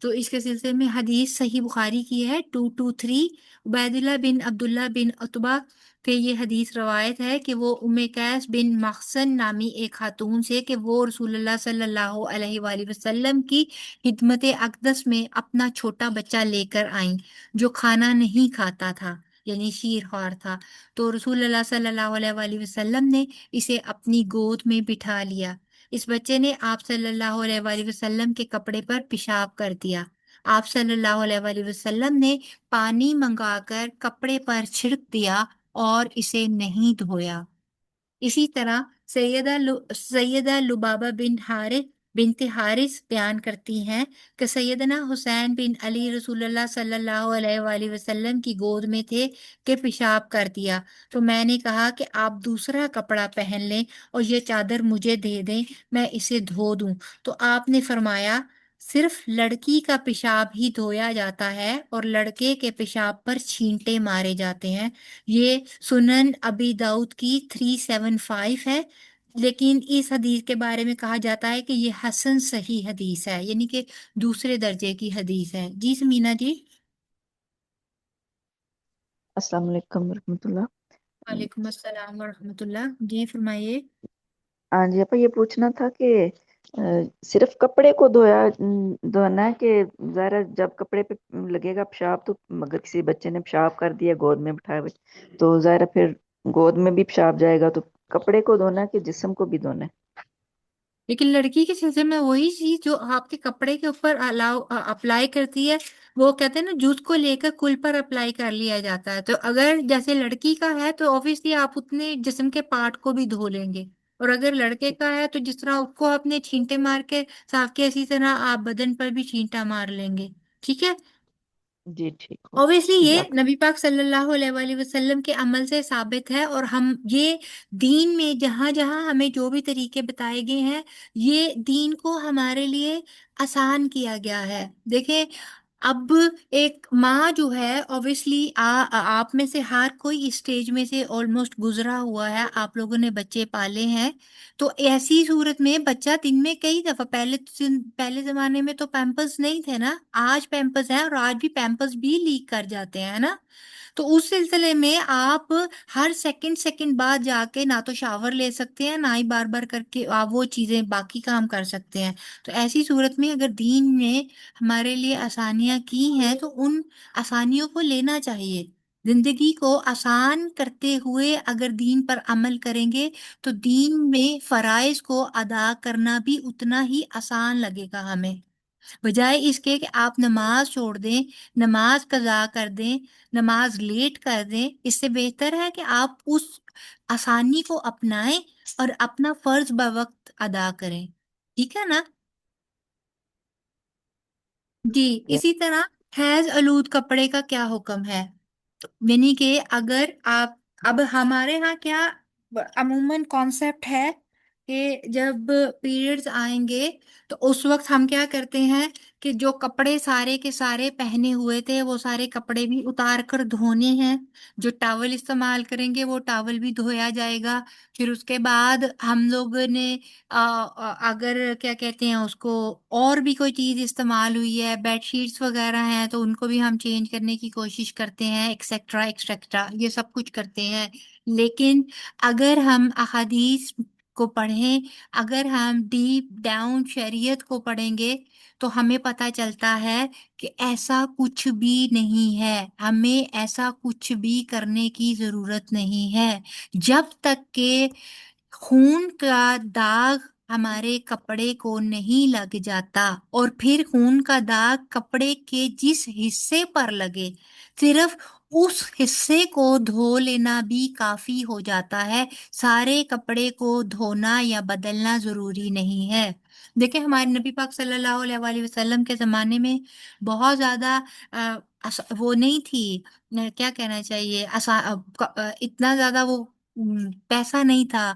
تو اس کے سلسلے میں حدیث صحیح بخاری کی ہے 223، عبید اللہ بن عبداللہ بن عتبہ کہ یہ حدیث روایت ہے کہ وہ ام قیس بن مخزن نامی ایک خاتون سے کہ وہ رسول اللہ صلی اللہ علیہ وآلہ وسلم کی خدمت اقدس میں اپنا چھوٹا بچہ لے کر آئیں جو کھانا نہیں کھاتا تھا، یعنی شیر خوار تھا، تو رسول اللہ صلی اللہ علیہ وآلہ وسلم نے اسے اپنی گود میں بٹھا لیا۔ اس بچے نے آپ صلی اللہ علیہ وآلہ وسلم کے کپڑے پر پیشاب کر دیا۔ آپ صلی اللہ علیہ وآلہ وسلم نے پانی منگا کر کپڑے پر چھڑک دیا اور اسے نہیں دھویا۔ اسی طرح سیدہ لبابہ بنت حارث بیان کرتی ہیں کہ سیدنا حسین بن علی رسول اللہ صلی اللہ علیہ وآلہ وسلم کی گود میں تھے کہ پیشاب کر دیا، تو میں نے کہا کہ آپ دوسرا کپڑا پہن لیں اور یہ چادر مجھے دے دیں، میں اسے دھو دوں، تو آپ نے فرمایا صرف لڑکی کا پیشاب ہی دھویا جاتا ہے اور لڑکے کے پیشاب پر چھینٹے مارے جاتے ہیں۔ یہ سنن ابی داؤد کی 375 ہے، لیکن اس حدیث کے بارے میں کہا جاتا ہے کہ یہ حسن صحیح حدیث ہے، یعنی کہ دوسرے درجے کی حدیث ہے۔ جی سمینا جی۔ السلام علیکم ورحمۃ اللہ۔ وعلیکم السلام ورحمۃ اللہ، جی فرمائیے۔ ہاں جی اپا، یہ پوچھنا تھا کہ صرف کپڑے کو دھونا ہے کہ ظاہر ہے جب کپڑے پہ لگے گا پیشاب، تو اگر کسی بچے نے پیشاب کر دیا گود میں بٹھائے ہوئے تو ظاہر ہے پھر گود میں بھی پیشاب جائے گا، تو کپڑے کو دھونا ہے کہ جسم کو بھی دھونا ہے؟ لیکن لڑکی کے سلسلے میں وہی چیز جو آپ کے کپڑے کے اوپر اپلائی کرتی ہے، وہ کہتے ہیں نا جوس کو لے کر کل پر اپلائی کر لیا جاتا ہے، تو اگر جیسے لڑکی کا ہے تو آبویسلی آپ اتنے جسم کے پارٹ کو بھی دھو لیں گے، اور اگر لڑکے کا ہے تو جس طرح اس کو اپنے چھینٹے مار کے صاف کیا، اسی طرح آپ بدن پر بھی چھینٹا مار لیں گے، ٹھیک ہے۔ جی ٹھیک ہو، اوبیسلی یہ جزاک نبی پاک صلی اللہ علیہ وآلہ وسلم کے عمل سے ثابت ہے، اور ہم یہ دین میں جہاں جہاں ہمیں جو بھی طریقے بتائے گئے ہیں، یہ دین کو ہمارے لیے آسان کیا گیا ہے۔ دیکھیں اب ایک ماں جو ہے اوبیسلی آپ میں سے ہر کوئی اسٹیج میں سے آلموسٹ گزرا ہوا ہے، آپ لوگوں نے بچے پالے ہیں، تو ایسی صورت میں بچہ دن میں کئی دفعہ، پہلے زمانے میں تو پیمپرز نہیں تھے نا، آج پیمپرز ہیں اور آج بھی پیمپرز بھی لیک کر جاتے ہیں نا، تو اس سلسلے میں آپ ہر سیکنڈ بعد جا کے نہ تو شاور لے سکتے ہیں، نہ ہی بار بار کر کے آپ وہ چیزیں باقی کام کر سکتے ہیں۔ تو ایسی صورت میں اگر دین نے ہمارے لیے آسانیاں کی ہیں تو ان آسانیوں کو لینا چاہیے، زندگی کو آسان کرتے ہوئے اگر دین پر عمل کریں گے تو دین میں فرائض کو ادا کرنا بھی اتنا ہی آسان لگے گا ہمیں، بجائے اس کے کہ آپ نماز چھوڑ دیں، نماز قضا کر دیں، نماز لیٹ کر دیں۔ اس سے بہتر ہے کہ آپ اس آسانی کو اپنائیں اور اپنا فرض بوقت ادا کریں، ٹھیک ہے نا؟ جی، اسی طرح حیض آلود کپڑے کا کیا حکم ہے؟ یعنی کہ اگر آپ، اب ہمارے ہاں کیا عموماً کانسیپٹ ہے کہ جب پیریڈز آئیں گے تو اس وقت ہم کیا کرتے ہیں کہ جو کپڑے سارے کے سارے پہنے ہوئے تھے وہ سارے کپڑے بھی اتار کر دھونے ہیں، جو ٹاول استعمال کریں گے وہ ٹاول بھی دھویا جائے گا، پھر اس کے بعد ہم لوگ نے اگر کیا کہتے ہیں اس کو اور بھی کوئی چیز استعمال ہوئی ہے، بیڈ شیٹس وغیرہ ہیں تو ان کو بھی ہم چینج کرنے کی کوشش کرتے ہیں، ایکسیکٹرا ایکسیکٹرا، یہ سب کچھ کرتے ہیں۔ لیکن اگر ہم احادیث کو پڑھیں، اگر ہم ڈیپ ڈاؤن شریعت کو پڑھیں گے تو ہمیں پتہ چلتا ہے کہ ایسا کچھ بھی نہیں ہے، ہمیں ایسا کچھ بھی کرنے کی ضرورت نہیں ہے جب تک کہ خون کا داغ ہمارے کپڑے کو نہیں لگ جاتا، اور پھر خون کا داغ کپڑے کے جس حصے پر لگے صرف اس حصے کو دھو لینا بھی کافی ہو جاتا ہے، سارے کپڑے کو دھونا یا بدلنا ضروری نہیں ہے۔ دیکھیں ہمارے نبی پاک صلی اللہ علیہ وآلہ وسلم کے زمانے میں بہت زیادہ وہ نہیں تھی، کیا کہنا چاہیے، اتنا زیادہ وہ پیسہ نہیں تھا،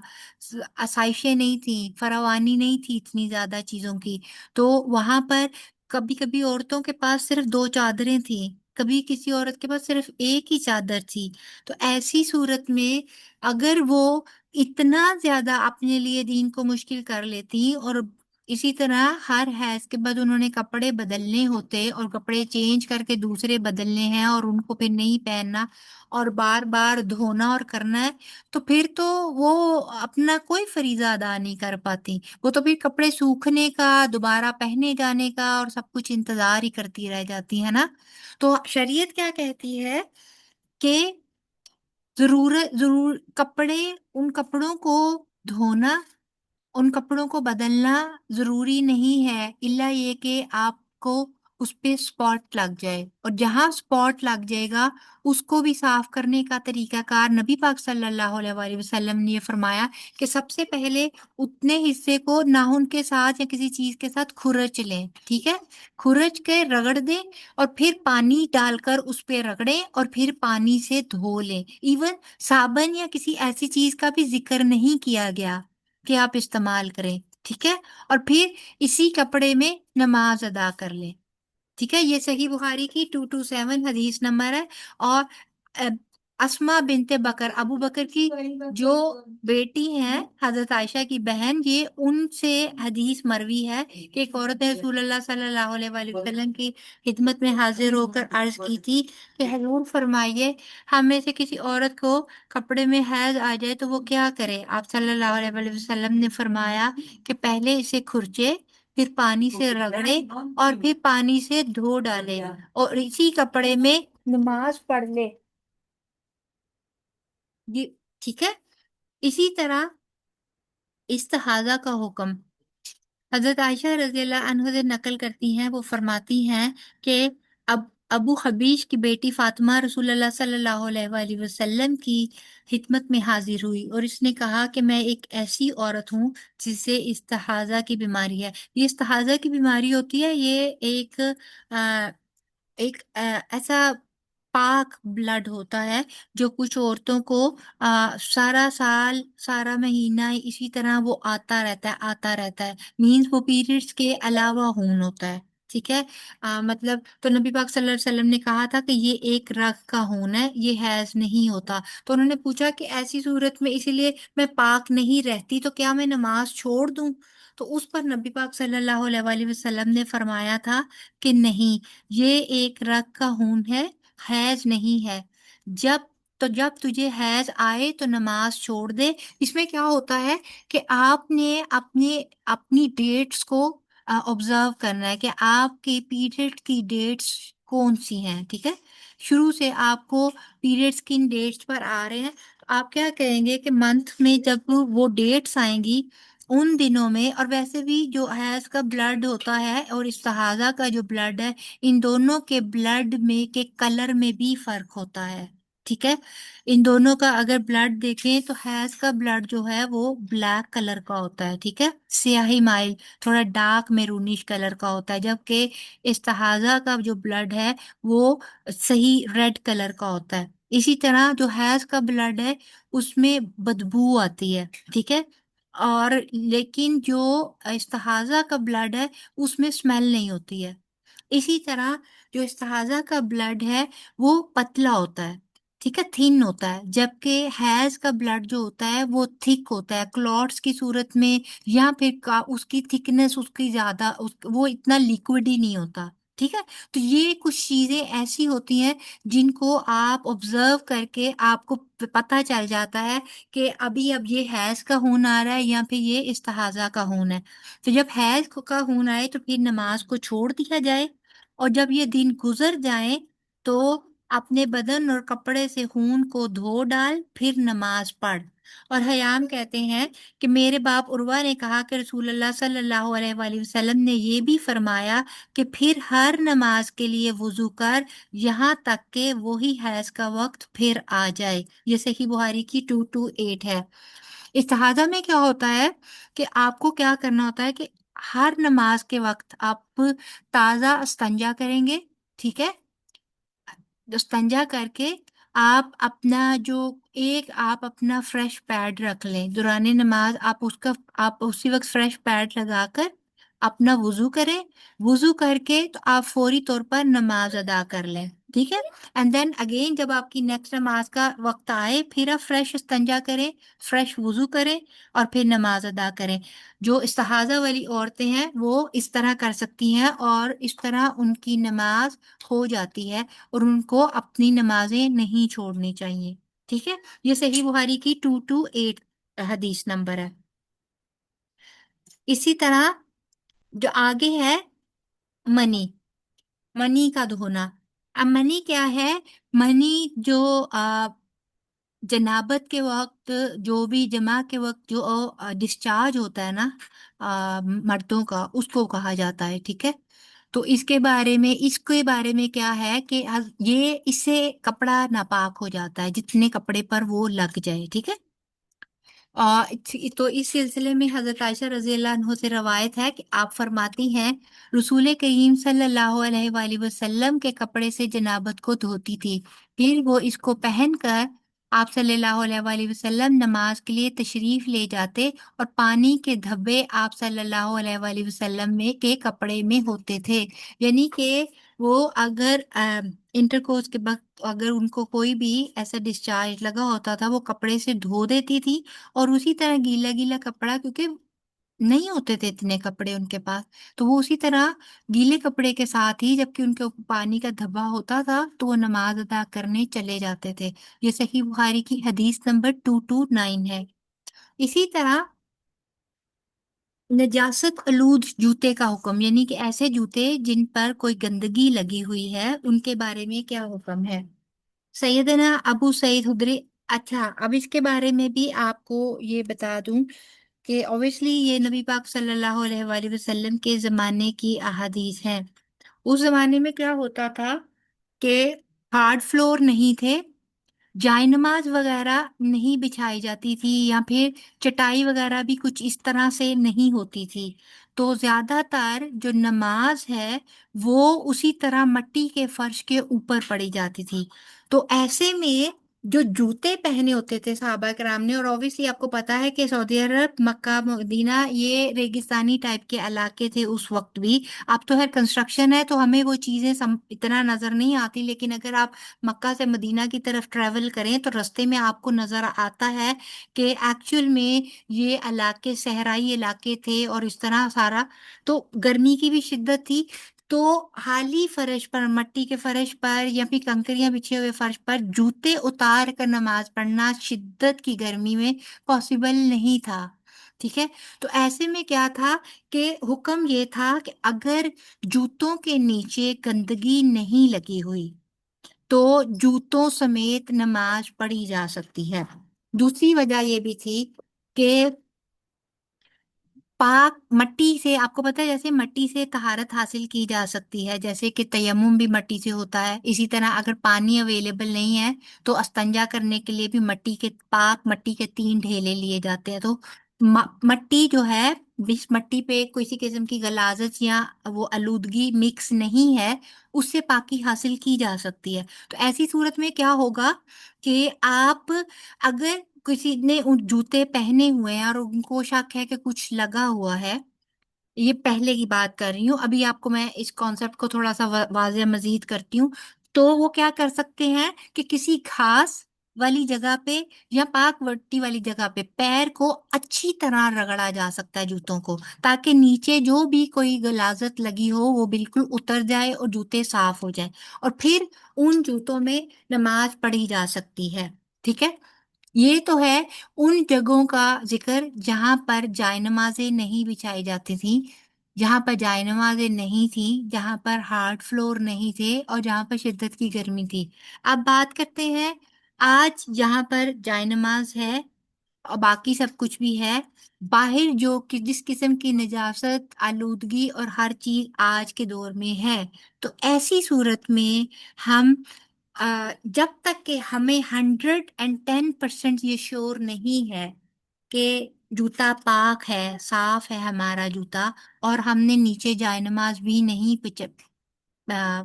آسائشیں نہیں تھیں، فراوانی نہیں تھی اتنی زیادہ چیزوں کی، تو وہاں پر کبھی کبھی عورتوں کے پاس صرف 2 چادریں تھیں، کبھی کسی عورت کے پاس صرف ایک ہی چادر تھی۔ تو ایسی صورت میں اگر وہ اتنا زیادہ اپنے لیے دین کو مشکل کر لیتی، اور اسی طرح ہر حیض کے بعد انہوں نے کپڑے بدلنے ہوتے اور کپڑے چینج کر کے دوسرے بدلنے ہیں اور ان کو پھر نہیں پہننا اور بار بار دھونا اور کرنا ہے، تو پھر تو وہ اپنا کوئی فریضہ ادا نہیں کر پاتی، وہ تو پھر کپڑے سوکھنے کا، دوبارہ پہنے جانے کا اور سب کچھ انتظار ہی کرتی رہ جاتی ہے نا۔ تو شریعت کیا کہتی ہے کہ ضرور کپڑے، ان کپڑوں کو دھونا، ان کپڑوں کو بدلنا ضروری نہیں ہے، الا یہ کہ آپ کو اس پہ سپاٹ لگ جائے، اور جہاں سپاٹ لگ جائے گا اس کو بھی صاف کرنے کا طریقہ کار نبی پاک صلی اللہ علیہ وآلہ وسلم نے یہ فرمایا کہ سب سے پہلے اتنے حصے کو ناخن کے ساتھ یا کسی چیز کے ساتھ کھرچ لیں، ٹھیک ہے، کھرچ کے رگڑ دیں اور پھر پانی ڈال کر اس پہ رگڑیں اور پھر پانی سے دھو لیں۔ ایون صابن یا کسی ایسی چیز کا بھی ذکر نہیں کیا گیا کہ آپ استعمال کریں، ٹھیک ہے، اور پھر اسی کپڑے میں نماز ادا کر لیں، ٹھیک ہے۔ یہ صحیح بخاری کی 227 حدیث نمبر ہے۔ اور اسما بنت بکر، ابو بکر کی جو بیٹی ہیں، حضرت عائشہ کی بہن، یہ ان سے حدیث مروی ہے کہ ایک عورت نے رسول اللہ صلی اللہ علیہ وآلہ وسلم کی خدمت میں حاضر ہو کر عرض کی تھی کہ حضور فرمائیے ہم میں سے کسی عورت کو کپڑے میں حیض آ جائے تو وہ کیا کرے؟ آپ صلی اللہ علیہ وآلہ وسلم نے فرمایا کہ پہلے اسے کھرچے، پھر پانی سے رگڑے اور پھر پانی سے دھو ڈالے اور اسی کپڑے میں نماز پڑھ لے، یہ ٹھیک ہے۔ اسی طرح استحاضہ کا حکم حضرت عائشہ رضی اللہ عنہ سے نقل کرتی ہیں، وہ فرماتی ہیں کہ ابو حبیش کی بیٹی فاطمہ رسول اللہ صلی اللہ علیہ وآلہ وسلم کی خدمت میں حاضر ہوئی اور اس نے کہا کہ میں ایک ایسی عورت ہوں جسے استحاضہ کی بیماری ہے۔ یہ استحاضہ کی بیماری ہوتی ہے، یہ ایک ایسا پاک بلڈ ہوتا ہے جو کچھ عورتوں کو سارا سال، سارا مہینہ اسی طرح وہ آتا رہتا ہے، مینز وہ پیریڈز کے علاوہ خون ہوتا ہے، ٹھیک ہے۔ مطلب تو نبی پاک صلی اللہ علیہ وسلم نے کہا تھا کہ یہ ایک رگ کا خون ہے، یہ حیض نہیں ہوتا۔ تو انہوں نے پوچھا کہ ایسی صورت میں اسی لیے میں پاک نہیں رہتی تو کیا میں نماز چھوڑ دوں؟ تو اس پر نبی پاک صلی اللہ علیہ وآلہ وسلم نے فرمایا تھا کہ نہیں، یہ ایک رگ کا خون ہے، حیض نہیں ہے۔ جب تجھے حیض آئے تو نماز چھوڑ دے۔ اس میں کیا ہوتا ہے کہ آپ نے اپنی ڈیٹس کو آبزرو کرنا ہے کہ آپ کے پیریڈ کی ڈیٹس کون سی ہیں، ٹھیک ہے؟ شروع سے آپ کو پیریڈس کن ڈیٹس پر آ رہے ہیں، تو آپ کیا کہیں گے کہ منتھ میں جب وہ ڈیٹس آئیں گی ان دنوں میں، اور ویسے بھی جو حیض کا بلڈ ہوتا ہے اور استحاضہ کا جو بلڈ ہے، ان دونوں کے بلڈ میں کے کلر میں بھی فرق ہوتا ہے، ٹھیک ہے؟ ان دونوں کا اگر بلڈ دیکھیں تو حیض کا بلڈ جو ہے وہ بلیک کلر کا ہوتا ہے، ٹھیک ہے، سیاہی مائل، تھوڑا ڈارک میرونیش کلر کا ہوتا ہے، جبکہ استحاضہ کا جو بلڈ ہے وہ صحیح ریڈ کلر کا ہوتا ہے۔ اسی طرح جو حیض کا بلڈ ہے اس میں بدبو آتی ہے، ٹھیک ہے، اور لیکن جو استحاضہ کا بلڈ ہے اس میں اسمیل نہیں ہوتی ہے۔ اسی طرح جو استحاضہ کا بلڈ ہے وہ پتلا ہوتا ہے، ٹھیک ہے، تھن ہوتا ہے، جبکہ حیض کا بلڈ جو ہوتا ہے وہ تھک ہوتا ہے کلوٹس کی صورت میں، یا پھر اس کی تھکنس اس کی زیادہ وہ اتنا لیکوڈ ہی نہیں ہوتا، ٹھیک ہے؟ تو یہ کچھ چیزیں ایسی ہوتی ہیں جن کو آپ آبزرو کر کے آپ کو پتہ چل جاتا ہے کہ اب یہ حیض کا خون آ رہا ہے یا پھر یہ استحاضہ کا خون ہے۔ تو جب حیض کا خون آئے تو پھر نماز کو چھوڑ دیا جائے، اور جب یہ دن گزر جائیں تو اپنے بدن اور کپڑے سے خون کو دھو ڈال، پھر نماز پڑھ۔ اور حیام کہتے ہیں کہ میرے باپ عروہ نے کہا کہ رسول اللہ صلی اللہ علیہ وآلہ وسلم نے یہ بھی فرمایا کہ پھر ہر نماز کے لیے وضو کر، یہاں تک کہ وہی حیض کا وقت پھر آ جائے۔ یہ صحیح بخاری کی 228 ہے۔ استحاضہ میں کیا ہوتا ہے کہ آپ کو کیا کرنا ہوتا ہے کہ ہر نماز کے وقت آپ تازہ استنجا کریں گے، ٹھیک ہے؟ استنجا کر کے آپ اپنا فریش پیڈ رکھ لیں دوران نماز، آپ اسی وقت فریش پیڈ لگا کر اپنا وضو کریں، وضو کر کے تو آپ فوری طور پر نماز ادا کر لیں، ٹھیک ہے؟ اینڈ دین اگین جب آپ کی نیکسٹ نماز کا وقت آئے پھر آپ فریش استنجا کریں، فریش وضو کریں اور پھر نماز ادا کریں۔ جو استحاضہ والی عورتیں ہیں وہ اس طرح کر سکتی ہیں، اور اس طرح ان کی نماز ہو جاتی ہے، اور ان کو اپنی نمازیں نہیں چھوڑنی چاہیے، ٹھیک ہے؟ یہ صحیح بخاری کی 228 حدیث نمبر ہے۔ اسی طرح جو آگے ہے منی کا دھونا۔ اب منی کیا ہے؟ منی جو جنابت کے وقت، جو بھی جمع کے وقت جو ڈسچارج ہوتا ہے نا مردوں کا، اس کو کہا جاتا ہے، ٹھیک ہے؟ تو اس کے بارے میں کیا ہے کہ اس سے کپڑا ناپاک ہو جاتا ہے جتنے کپڑے پر وہ لگ جائے، ٹھیک ہے؟ تو اس سلسلے میں حضرت عائشہ رضی اللہ عنہ سے روایت ہے کہ آپ فرماتی ہیں رسول کریم صلی اللہ علیہ وآلہ وسلم کے کپڑے سے جنابت کو دھوتی تھی، پھر وہ اس کو پہن کر آپ صلی اللہ علیہ وآلہ وسلم نماز کے لیے تشریف لے جاتے، اور پانی کے دھبے آپ صلی اللہ علیہ وآلہ وسلم کے کپڑے میں ہوتے تھے، یعنی کہ وہ اگر انٹرکورس کے وقت اگر ان کو کوئی بھی ایسا ڈسچارج لگا ہوتا تھا وہ کپڑے سے دھو دیتی تھی، اور اسی طرح گیلا گیلا کپڑا، کیونکہ نہیں ہوتے تھے اتنے کپڑے ان کے پاس، تو وہ اسی طرح گیلے کپڑے کے ساتھ ہی جبکہ ان کے اوپر پانی کا دھبا ہوتا تھا تو وہ نماز ادا کرنے چلے جاتے تھے۔ یہ صحیح بخاری کی حدیث نمبر 229 ہے۔ اسی طرح نجاست آلود جوتے کا حکم، یعنی کہ ایسے جوتے جن پر کوئی گندگی لگی ہوئی ہے، ان کے بارے میں کیا حکم ہے؟ سیدنا ابو سعید خدری، اچھا اب اس کے بارے میں بھی آپ کو یہ بتا دوں کہ اوبیسلی یہ نبی پاک صلی اللہ علیہ وآلہ وسلم کے زمانے کی احادیث ہیں۔ اس زمانے میں کیا ہوتا تھا کہ ہارڈ فلور نہیں تھے، جائے نماز وغیرہ نہیں بچھائی جاتی تھی، یا پھر چٹائی وغیرہ بھی کچھ اس طرح سے نہیں ہوتی تھی، تو زیادہ تر جو نماز ہے وہ اسی طرح مٹی کے فرش کے اوپر پڑی جاتی تھی۔ تو ایسے میں جو جوتے پہنے ہوتے تھے صحابہ کرام نے، اور اوبیسلی آپ کو پتا ہے کہ سعودی عرب، مکہ مدینہ یہ ریگستانی ٹائپ کے علاقے تھے اس وقت بھی، اب تو کنسٹرکشن ہے تو ہمیں وہ چیزیں اتنا نظر نہیں آتی، لیکن اگر آپ مکہ سے مدینہ کی طرف ٹریول کریں تو رستے میں آپ کو نظر آتا ہے کہ ایکچول میں یہ علاقے صحرائی علاقے تھے، اور اس طرح سارا، تو گرمی کی بھی شدت تھی، تو حالی فرش پر، مٹی کے فرش پر یا پھر کنکریاں بچھے ہوئے فرش پر جوتے اتار کر نماز پڑھنا شدت کی گرمی میں پاسبل نہیں تھا۔ ٹھیک ہے، تو ایسے میں کیا تھا کہ حکم یہ تھا کہ اگر جوتوں کے نیچے گندگی نہیں لگی ہوئی تو جوتوں سمیت نماز پڑھی جا سکتی ہے۔ دوسری وجہ یہ بھی تھی کہ پاک مٹی سے، آپ کو پتہ ہے جیسے مٹی سے طہارت حاصل کی جا سکتی ہے، جیسے کہ تیمم بھی مٹی سے ہوتا ہے، اسی طرح اگر پانی اویلیبل نہیں ہے تو استنجا کرنے کے لیے بھی مٹی کے 3 ڈھیلے لیے جاتے ہیں۔ تو مٹی جو ہے، جس مٹی پہ کسی قسم کی غلاظت یا وہ آلودگی مکس نہیں ہے، اس سے پاکی حاصل کی جا سکتی ہے۔ تو ایسی صورت میں کیا ہوگا کہ آپ اگر کسی نے ان جوتے پہنے ہوئے ہیں اور ان کو شک ہے کہ کچھ لگا ہوا ہے، یہ پہلے کی بات کر رہی ہوں، ابھی آپ کو میں اس کانسیپٹ کو تھوڑا سا واضح مزید کرتی ہوں، تو وہ کیا کر سکتے ہیں کہ کسی گھاس والی جگہ پہ یا پاک مٹی والی جگہ پہ پیر کو اچھی طرح رگڑا جا سکتا ہے جوتوں کو، تاکہ نیچے جو بھی کوئی غلاظت لگی ہو وہ بالکل اتر جائے اور جوتے صاف ہو جائیں، اور پھر ان جوتوں میں نماز پڑھی جا سکتی ہے۔ ٹھیک ہے، یہ تو ہے ان جگہوں کا ذکر جہاں پر جائے نمازیں نہیں بچھائی جاتی تھیں، جہاں پر جائے نمازیں نہیں تھیں، جہاں پر ہارڈ فلور نہیں تھے اور جہاں پر شدت کی گرمی تھی۔ اب بات کرتے ہیں آج جہاں پر جائے نماز ہے اور باقی سب کچھ بھی ہے، باہر جو کہ جس قسم کی نجاست، آلودگی اور ہر چیز آج کے دور میں ہے، تو ایسی صورت میں ہم جب تک کہ ہمیں 110% یہ شور نہیں ہے کہ جوتا پاک ہے، صاف ہے ہمارا جوتا، اور ہم نے نیچے جائے نماز بھی نہیں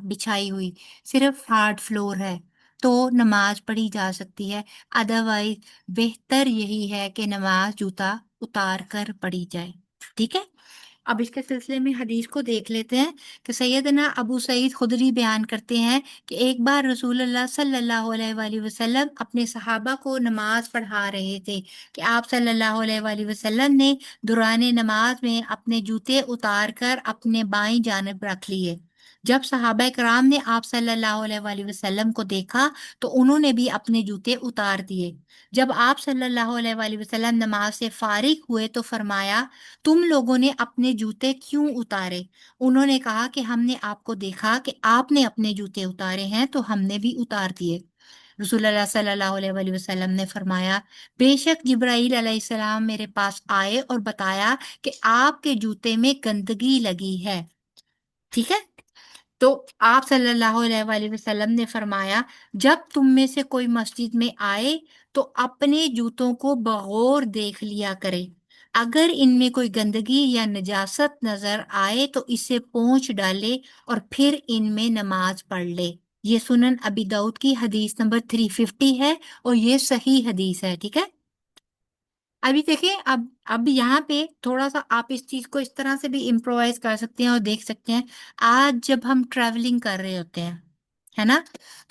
بچھائی ہوئی، صرف ہارڈ فلور ہے، تو نماز پڑھی جا سکتی ہے۔ ادروائز بہتر یہی ہے کہ نماز جوتا اتار کر پڑھی جائے۔ ٹھیک ہے، اب اس کے سلسلے میں حدیث کو دیکھ لیتے ہیں کہ سیدنا ابو سعید خدری بیان کرتے ہیں کہ ایک بار رسول اللہ صلی اللہ علیہ وآلہ وسلم اپنے صحابہ کو نماز پڑھا رہے تھے کہ آپ صلی اللہ علیہ وآلہ وسلم نے دوران نماز میں اپنے جوتے اتار کر اپنے بائیں جانب رکھ لیے۔ جب صحابہ کرام نے آپ صلی اللہ علیہ وآلہ وسلم کو دیکھا تو انہوں نے بھی اپنے جوتے اتار دیے۔ جب آپ صلی اللہ علیہ وآلہ وسلم نماز سے فارغ ہوئے تو فرمایا، تم لوگوں نے اپنے جوتے کیوں اتارے؟ انہوں نے کہا کہ ہم نے آپ کو دیکھا کہ آپ نے اپنے جوتے اتارے ہیں تو ہم نے بھی اتار دیے۔ رسول اللہ صلی اللہ علیہ وآلہ وسلم نے فرمایا، بے شک جبرائیل علیہ السلام میرے پاس آئے اور بتایا کہ آپ کے جوتے میں گندگی لگی ہے۔ ٹھیک ہے، تو آپ صلی اللہ علیہ وآلہ وسلم نے فرمایا، جب تم میں سے کوئی مسجد میں آئے تو اپنے جوتوں کو بغور دیکھ لیا کرے، اگر ان میں کوئی گندگی یا نجاست نظر آئے تو اسے پونچھ ڈالے اور پھر ان میں نماز پڑھ لے۔ یہ سنن ابی داؤد کی حدیث نمبر 350 ہے اور یہ صحیح حدیث ہے۔ ٹھیک ہے، ابھی دیکھیں، اب یہاں پہ تھوڑا سا آپ اس چیز کو اس طرح سے بھی امپرووائز کر سکتے ہیں اور دیکھ سکتے ہیں۔ آج جب ہم ٹریولنگ کر رہے ہوتے ہیں، ہے نا،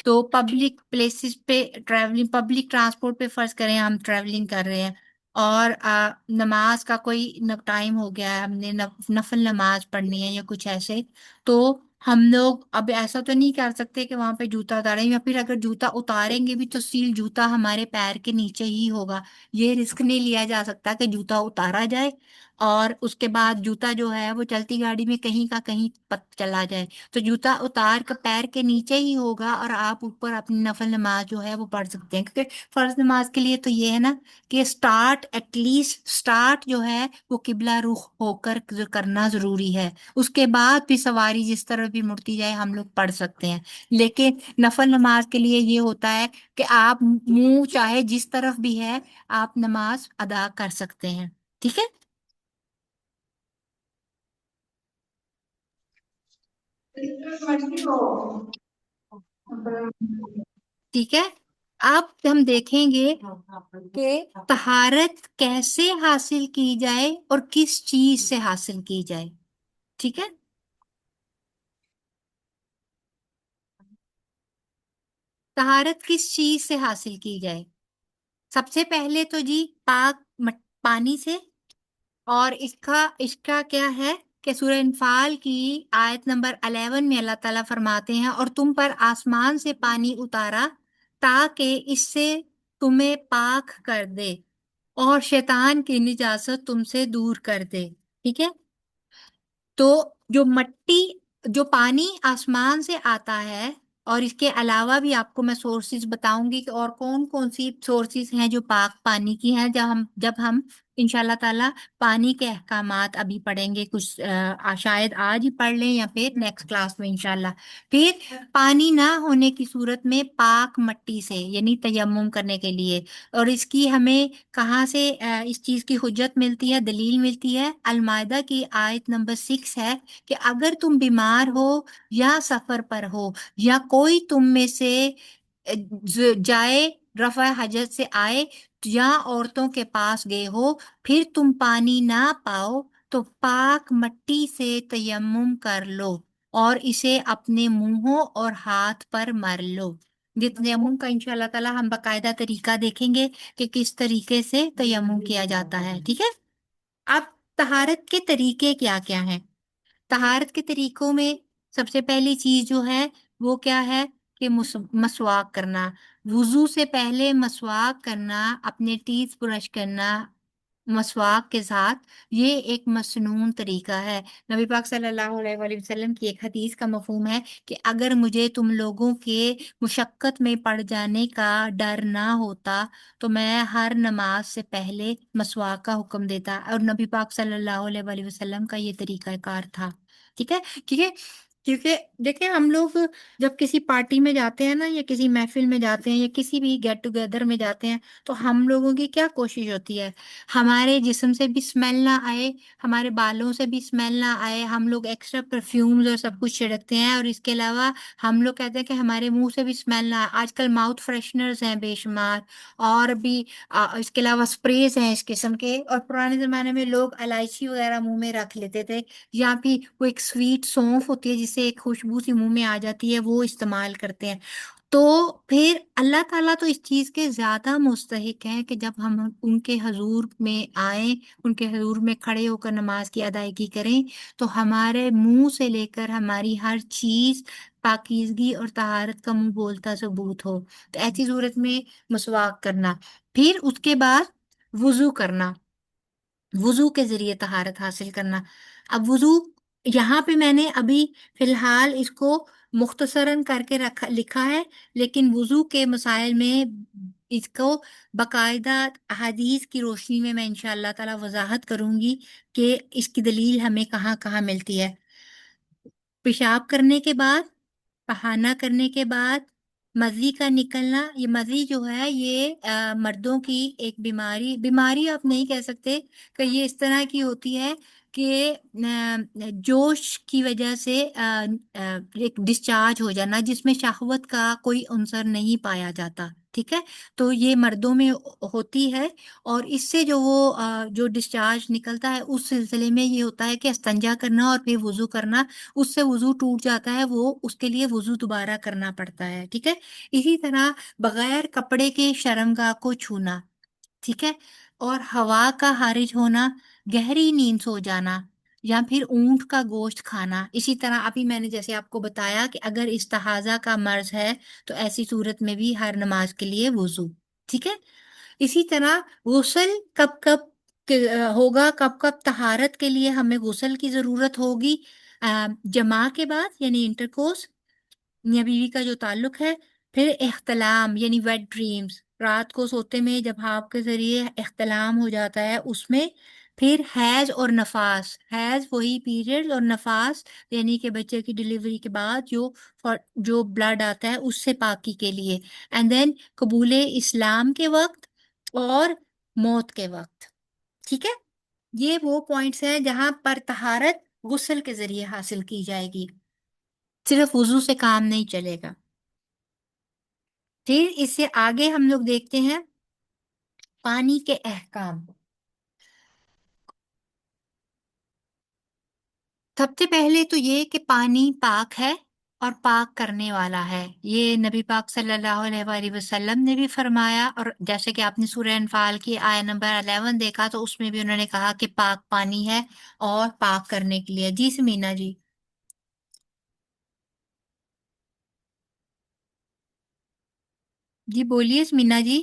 تو پبلک پلیسز پہ ٹریولنگ، پبلک ٹرانسپورٹ پہ فرض کریں ہم ٹریولنگ کر رہے ہیں اور نماز کا کوئی ٹائم ہو گیا ہے، ہم نے نفل نماز پڑھنی ہے یا کچھ ایسے، تو ہم لوگ اب ایسا تو نہیں کر سکتے کہ وہاں پہ جوتا اتاریں، یا پھر اگر جوتا اتاریں گے بھی تو سیل جوتا ہمارے پیر کے نیچے ہی ہوگا۔ یہ رسک نہیں لیا جا سکتا کہ جوتا اتارا جائے اور اس کے بعد جوتا جو ہے وہ چلتی گاڑی میں کہیں کا کہیں چلا جائے، تو جوتا اتار کر پیر کے نیچے ہی ہوگا اور آپ اوپر اپنی نفل نماز جو ہے وہ پڑھ سکتے ہیں، کیونکہ فرض نماز کے لیے تو یہ ہے نا کہ ایٹ لیسٹ اسٹارٹ جو ہے وہ قبلہ رخ ہو کر کرنا ضروری ہے، اس کے بعد بھی سواری جس طرف بھی مڑتی جائے ہم لوگ پڑھ سکتے ہیں۔ لیکن نفل نماز کے لیے یہ ہوتا ہے کہ آپ منہ چاہے جس طرف بھی ہے آپ نماز ادا کر سکتے ہیں۔ ٹھیک ہے، ٹھیک ہے، اب ہم دیکھیں گے کہ طہارت کیسے حاصل کی جائے اور کس چیز سے حاصل کی جائے۔ ٹھیک ہے، طہارت کس چیز سے حاصل کی جائے؟ سب سے پہلے تو جی پاک پانی سے، اور اس کا کیا ہے کہ سورہ انفال کی آیت نمبر 11 میں اللہ تعالیٰ فرماتے ہیں، اور تم پر آسمان سے پانی اتارا تاکہ اس سے تمہیں پاک کر دے۔ اور شیطان کی نجاست تم سے دور کر دے. ٹھیک ہے. تو جو مٹی، جو پانی آسمان سے آتا ہے، اور اس کے علاوہ بھی آپ کو میں سورسز بتاؤں گی کہ اور کون کون سی سورسز ہیں جو پاک پانی کی ہیں، جب ہم انشاءاللہ تعالی پانی کے احکامات ابھی پڑھیں گے، کچھ شاید آج ہی پڑھ لیں یا پھر نیکسٹ کلاس میں انشاءاللہ. پھر پانی نہ ہونے کی صورت میں پاک مٹی سے یعنی تیمم کرنے کے لیے. اور اس کی ہمیں کہاں سے اس چیز کی حجت ملتی ہے، دلیل ملتی ہے؟ المائدہ کی آیت نمبر 6 ہے کہ اگر تم بیمار ہو یا سفر پر ہو یا کوئی تم میں سے جائے رفع حاجت سے آئے یا عورتوں کے پاس گئے ہو، پھر تم پانی نہ پاؤ تو پاک مٹی سے تیمم کر لو اور اسے اپنے منہوں اور ہاتھ پر مر لو. یہ تیمم کا انشاءاللہ تعالی ہم باقاعدہ طریقہ دیکھیں گے کہ کس طریقے سے تیمم کیا جاتا ہے. ٹھیک ہے. اب طہارت کے طریقے کیا کیا ہیں؟ طہارت کے طریقوں میں سب سے پہلی چیز جو ہے وہ کیا ہے کہ مسواک کرنا. وضو سے پہلے مسواک کرنا، اپنے ٹیتھ برش کرنا مسواک کے ساتھ، یہ ایک مسنون طریقہ ہے. نبی پاک صلی اللہ علیہ وآلہ وسلم کی ایک حدیث کا مفہوم ہے کہ اگر مجھے تم لوگوں کے مشقت میں پڑ جانے کا ڈر نہ ہوتا تو میں ہر نماز سے پہلے مسواک کا حکم دیتا. اور نبی پاک صلی اللہ علیہ وآلہ وسلم کا یہ طریقہ کار تھا. ٹھیک ہے. کیونکہ دیکھیں ہم لوگ جب کسی پارٹی میں جاتے ہیں نا، یا کسی محفل میں جاتے ہیں، یا کسی بھی گیٹ ٹوگیدر میں جاتے ہیں، تو ہم لوگوں کی کیا کوشش ہوتی ہے؟ ہمارے جسم سے بھی اسمیل نہ آئے، ہمارے بالوں سے بھی اسمیل نہ آئے. ہم لوگ ایکسٹرا پرفیومز اور سب کچھ چھڑکتے ہیں، اور اس کے علاوہ ہم لوگ کہتے ہیں کہ ہمارے منہ سے بھی اسمیل نہ آئے. آج کل ماؤتھ فریشنرز ہیں بے شمار، اور بھی اس کے علاوہ اسپریز ہیں اس قسم کے. اور پرانے زمانے میں لوگ الائچی وغیرہ منہ میں رکھ لیتے تھے، یا پھر وہ ایک سویٹ سونف ہوتی ہے جس سے ایک خوشبو سی منہ میں آ جاتی ہے، وہ استعمال کرتے ہیں. تو پھر اللہ تعالیٰ تو اس چیز کے زیادہ مستحق ہیں کہ جب ہم ان کے حضور میں آئیں، ان کے حضور میں کھڑے ہو کر نماز کی ادائیگی کریں، تو ہمارے منہ سے لے کر ہماری ہر چیز پاکیزگی اور طہارت کا منہ بولتا ثبوت ہو. تو ایسی صورت میں مسواک کرنا. پھر اس کے بعد وضو کرنا، وضو کے ذریعے طہارت حاصل کرنا. اب وضو یہاں پہ میں نے ابھی فی الحال اس کو مختصراً کر کے لکھا ہے، لیکن وضو کے مسائل میں اس کو باقاعدہ احادیث کی روشنی میں انشاءاللہ تعالی وضاحت کروں گی کہ اس کی دلیل ہمیں کہاں کہاں ملتی ہے. پیشاب کرنے کے بعد، پخانہ کرنے کے بعد، مزی کا نکلنا. یہ مزی جو ہے یہ مردوں کی ایک بیماری آپ نہیں کہہ سکتے کہ یہ اس طرح کی ہوتی ہے کہ جوش کی وجہ سے ایک ڈسچارج ہو جانا جس میں شہوت کا کوئی عنصر نہیں پایا جاتا. ٹھیک ہے. تو یہ مردوں میں ہوتی ہے، اور اس سے جو ڈسچارج نکلتا ہے اس سلسلے میں یہ ہوتا ہے کہ استنجا کرنا اور پھر وضو کرنا، اس سے وضو ٹوٹ جاتا ہے، وہ اس کے لیے وضو دوبارہ کرنا پڑتا ہے. ٹھیک ہے. اسی طرح بغیر کپڑے کے شرمگاہ کو چھونا. ٹھیک ہے. اور ہوا کا خارج ہونا، گہری نیند سو جانا، یا پھر اونٹ کا گوشت کھانا. اسی طرح ابھی میں نے جیسے آپ کو بتایا کہ اگر استحاضہ کا مرض ہے تو ایسی صورت میں بھی ہر نماز کے لیے وضو. ٹھیک ہے. اسی طرح غسل کب کب ہوگا، کب کب طہارت کے لیے ہمیں غسل کی ضرورت ہوگی؟ جماع کے بعد یعنی انٹرکورس، میاں بیوی کا جو تعلق ہے. پھر احتلام یعنی ویٹ ڈریمز، رات کو سوتے میں جب آپ کے ذریعے احتلام ہو جاتا ہے اس میں. پھر حیض اور نفاس، حیض وہی پیریڈ، اور نفاس یعنی کہ بچے کی ڈلیوری کے بعد جو بلڈ آتا ہے اس سے پاکی کے لیے. اینڈ دین قبول اسلام کے وقت اور موت کے وقت. ٹھیک ہے. یہ وہ پوائنٹس ہیں جہاں پر طہارت غسل کے ذریعے حاصل کی جائے گی، صرف وضو سے کام نہیں چلے گا. پھر اس سے آگے ہم لوگ دیکھتے ہیں پانی کے احکام. سب سے پہلے تو یہ کہ پانی پاک ہے اور پاک کرنے والا ہے. یہ نبی پاک صلی اللہ علیہ وآلہ وسلم نے بھی فرمایا، اور جیسے کہ آپ نے سورہ انفال کی آیہ نمبر 11 دیکھا تو اس میں بھی انہوں نے کہا کہ پاک پانی ہے اور پاک کرنے کے لیے. جی سمینا جی. جی بولیے سمینا جی.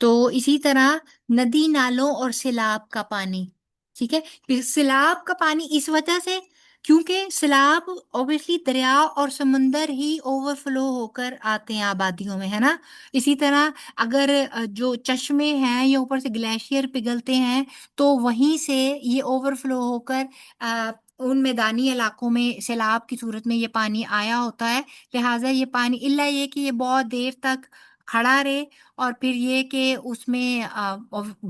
تو اسی طرح ندی نالوں اور سیلاب کا پانی، ٹھیک ہے، پھر سیلاب کا پانی اس وجہ سے کیونکہ سیلاب اوبیسلی دریا اور سمندر ہی اوور فلو ہو کر آتے ہیں آبادیوں میں، ہے نا۔ اسی طرح اگر جو چشمے ہیں یا اوپر سے گلیشیئر پگھلتے ہیں تو وہیں سے یہ اوور فلو ہو کر ان میدانی علاقوں میں سیلاب کی صورت میں یہ پانی آیا ہوتا ہے۔ لہٰذا یہ پانی الا یہ کہ یہ بہت دیر تک کھڑا رہے، اور پھر یہ کہ اس میں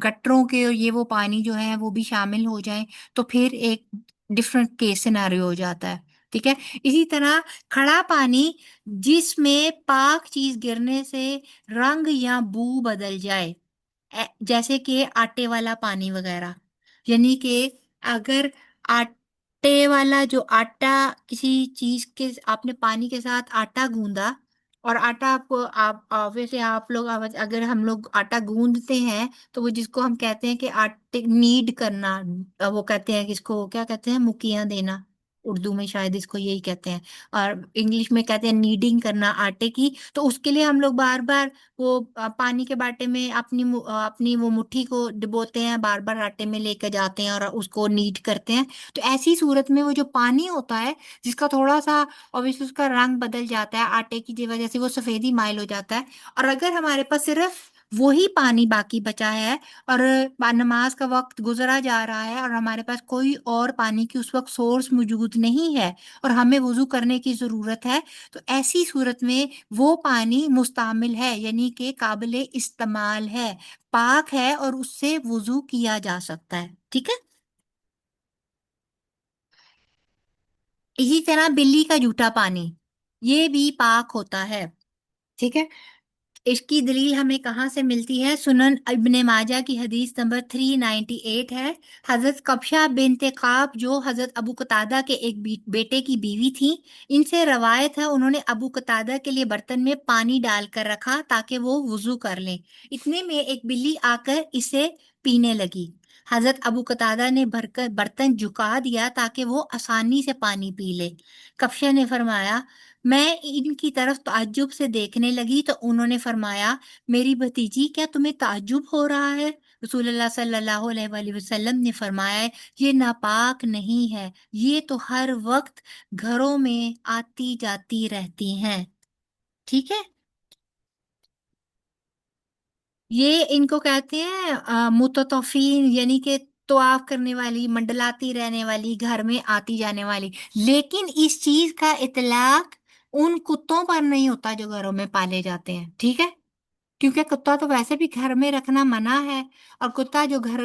گٹروں کے اور یہ وہ پانی جو ہے وہ بھی شامل ہو جائیں، تو پھر ایک ڈفرنٹ کیس سیناریو ہو جاتا ہے، ٹھیک ہے۔ اسی طرح کھڑا پانی جس میں پاک چیز گرنے سے رنگ یا بو بدل جائے، جیسے کہ آٹے والا پانی وغیرہ، یعنی کہ اگر آٹے والا جو آٹا کسی چیز کے آپ نے پانی کے ساتھ آٹا گوندا، اور آٹا آپ ویسے آپ لوگ اگر ہم لوگ آٹا گوندتے ہیں تو وہ جس کو ہم کہتے ہیں کہ آٹے نیڈ کرنا، وہ کہتے ہیں کہ اس کو کیا کہتے ہیں، مکیاں دینا، اردو میں شاید اس کو یہی کہتے ہیں، اور انگلش میں کہتے ہیں نیڈنگ کرنا آٹے کی۔ تو اس کے لیے ہم لوگ بار بار وہ پانی کے باٹے میں اپنی وہ مٹھی کو ڈبوتے ہیں، بار بار آٹے میں لے کے جاتے ہیں اور اس کو نیڈ کرتے ہیں۔ تو ایسی صورت میں وہ جو پانی ہوتا ہے جس کا تھوڑا سا obviously اس کا رنگ بدل جاتا ہے آٹے کی وجہ سے، وہ سفیدی مائل ہو جاتا ہے، اور اگر ہمارے پاس صرف وہی پانی باقی بچا ہے اور نماز کا وقت گزرا جا رہا ہے اور ہمارے پاس کوئی اور پانی کی اس وقت سورس موجود نہیں ہے اور ہمیں وضو کرنے کی ضرورت ہے، تو ایسی صورت میں وہ پانی مستعمل ہے، یعنی کہ قابل استعمال ہے، پاک ہے، اور اس سے وضو کیا جا سکتا ہے، ٹھیک ہے۔ اسی طرح بلی کا جھوٹا پانی یہ بھی پاک ہوتا ہے، ٹھیک ہے۔ اس کی دلیل ہمیں کہاں سے ملتی ہے؟ سنن ابن ماجہ کی حدیث نمبر 398 ہے۔ حضرت کبشہ بنت قعب جو حضرت ابو قتادہ کے ایک بیٹے کی بیوی تھی، ان سے روایت ہے انہوں نے ابو قتادہ کے لیے برتن میں پانی ڈال کر رکھا تاکہ وہ وضو کر لیں، اتنے میں ایک بلی آ کر اسے پینے لگی۔ حضرت ابو قتادہ نے بھر کر برتن جھکا دیا تاکہ وہ آسانی سے پانی پی لے۔ کبشہ نے فرمایا میں ان کی طرف تعجب سے دیکھنے لگی تو انہوں نے فرمایا میری بھتیجی کیا تمہیں تعجب ہو رہا ہے؟ رسول اللہ صلی اللہ علیہ وآلہ وسلم نے فرمایا یہ ناپاک نہیں ہے، یہ تو ہر وقت گھروں میں آتی جاتی رہتی ہیں، ٹھیک ہے۔ یہ ان کو کہتے ہیں متطفین، یعنی کہ طواف کرنے والی، منڈلاتی رہنے والی، گھر میں آتی جانے والی۔ لیکن اس چیز کا اطلاق ان کتوں پر نہیں ہوتا جو گھروں میں پالے جاتے ہیں، ٹھیک ہے، کیونکہ کتا تو ویسے بھی گھر میں رکھنا منع ہے، اور کتا جو گھر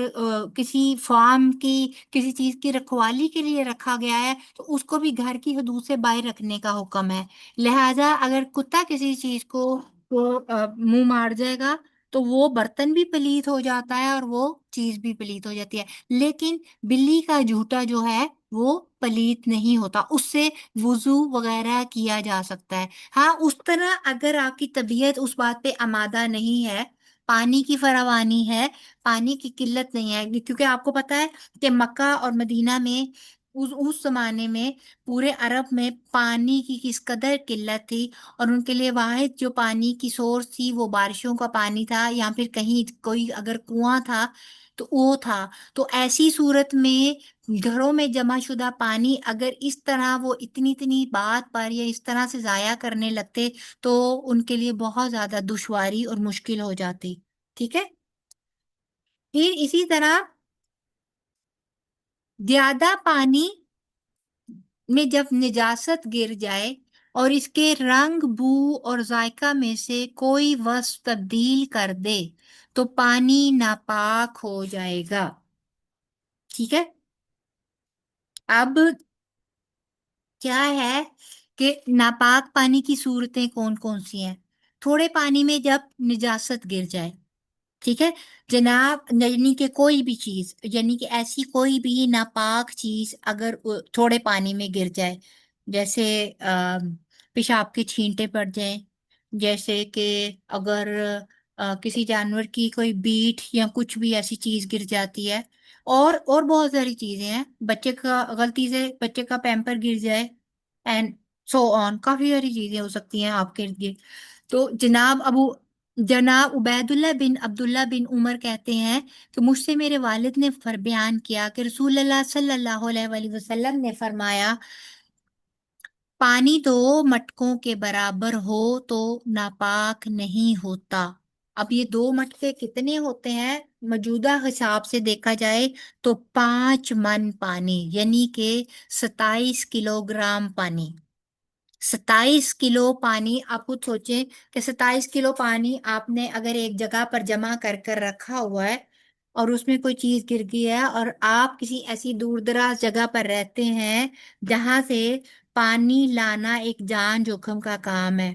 کسی فارم کی کسی چیز کی رکھوالی کے لیے رکھا گیا ہے تو اس کو بھی گھر کی حدود سے باہر رکھنے کا حکم ہے۔ لہٰذا اگر کتا کسی چیز کو منہ مار جائے گا تو وہ برتن بھی پلیت ہو جاتا ہے اور وہ چیز بھی پلیت ہو جاتی ہے، لیکن بلی کا جھوٹا جو ہے وہ پلیت نہیں ہوتا، اس سے وضو وغیرہ کیا جا سکتا ہے۔ ہاں اس طرح اگر آپ کی طبیعت اس بات پہ آمادہ نہیں ہے، پانی کی فراوانی ہے، پانی کی قلت نہیں ہے، کیونکہ آپ کو پتہ ہے کہ مکہ اور مدینہ میں اس زمانے میں پورے عرب میں پانی کی کس قدر قلت تھی، اور ان کے لیے واحد جو پانی کی سورس تھی وہ بارشوں کا پانی تھا، یا پھر کہیں کوئی اگر کنواں تھا تو وہ تھا۔ تو ایسی صورت میں گھروں میں جمع شدہ پانی اگر اس طرح وہ اتنی بات پر یا اس طرح سے ضائع کرنے لگتے تو ان کے لیے بہت زیادہ دشواری اور مشکل ہو جاتی، ٹھیک ہے۔ پھر اسی طرح زیادہ پانی میں جب نجاست گر جائے اور اس کے رنگ، بو اور ذائقہ میں سے کوئی وصف تبدیل کر دے تو پانی ناپاک ہو جائے گا، ٹھیک ہے۔ اب کیا ہے کہ ناپاک پانی کی صورتیں کون کون سی ہیں؟ تھوڑے پانی میں جب نجاست گر جائے، ٹھیک ہے جناب، یعنی کہ کوئی بھی چیز، یعنی کہ ایسی کوئی بھی ناپاک چیز اگر تھوڑے پانی میں گر جائے، جیسے پیشاب کے چھینٹے پڑ جائیں، جیسے کہ اگر کسی جانور کی کوئی بیٹ یا کچھ بھی ایسی چیز گر جاتی ہے، اور بہت ساری چیزیں ہیں، بچے کا غلطی سے بچے کا پیمپر گر جائے، اینڈ سو آن، کافی ساری چیزیں ہو سکتی ہیں آپ کے ارد گرد۔ تو جناب ابو جناب عبیداللہ بن عبداللہ بن عمر کہتے ہیں کہ مجھ سے میرے والد نے بیان کیا کہ رسول اللہ صلی اللہ علیہ وآلہ وسلم نے فرمایا، پانی 2 مٹکوں کے برابر ہو تو ناپاک نہیں ہوتا۔ اب یہ 2 مٹکے کتنے ہوتے ہیں؟ موجودہ حساب سے دیکھا جائے تو 5 من پانی، یعنی کہ 27 کلو گرام پانی۔ 27 کلو پانی، آپ خود سوچیں کہ 27 کلو پانی آپ نے اگر ایک جگہ پر جمع کر کر رکھا ہوا ہے اور اس میں کوئی چیز گر گئی ہے اور آپ کسی ایسی دور دراز جگہ پر رہتے ہیں جہاں سے پانی لانا ایک جان جوخم کا کام ہے،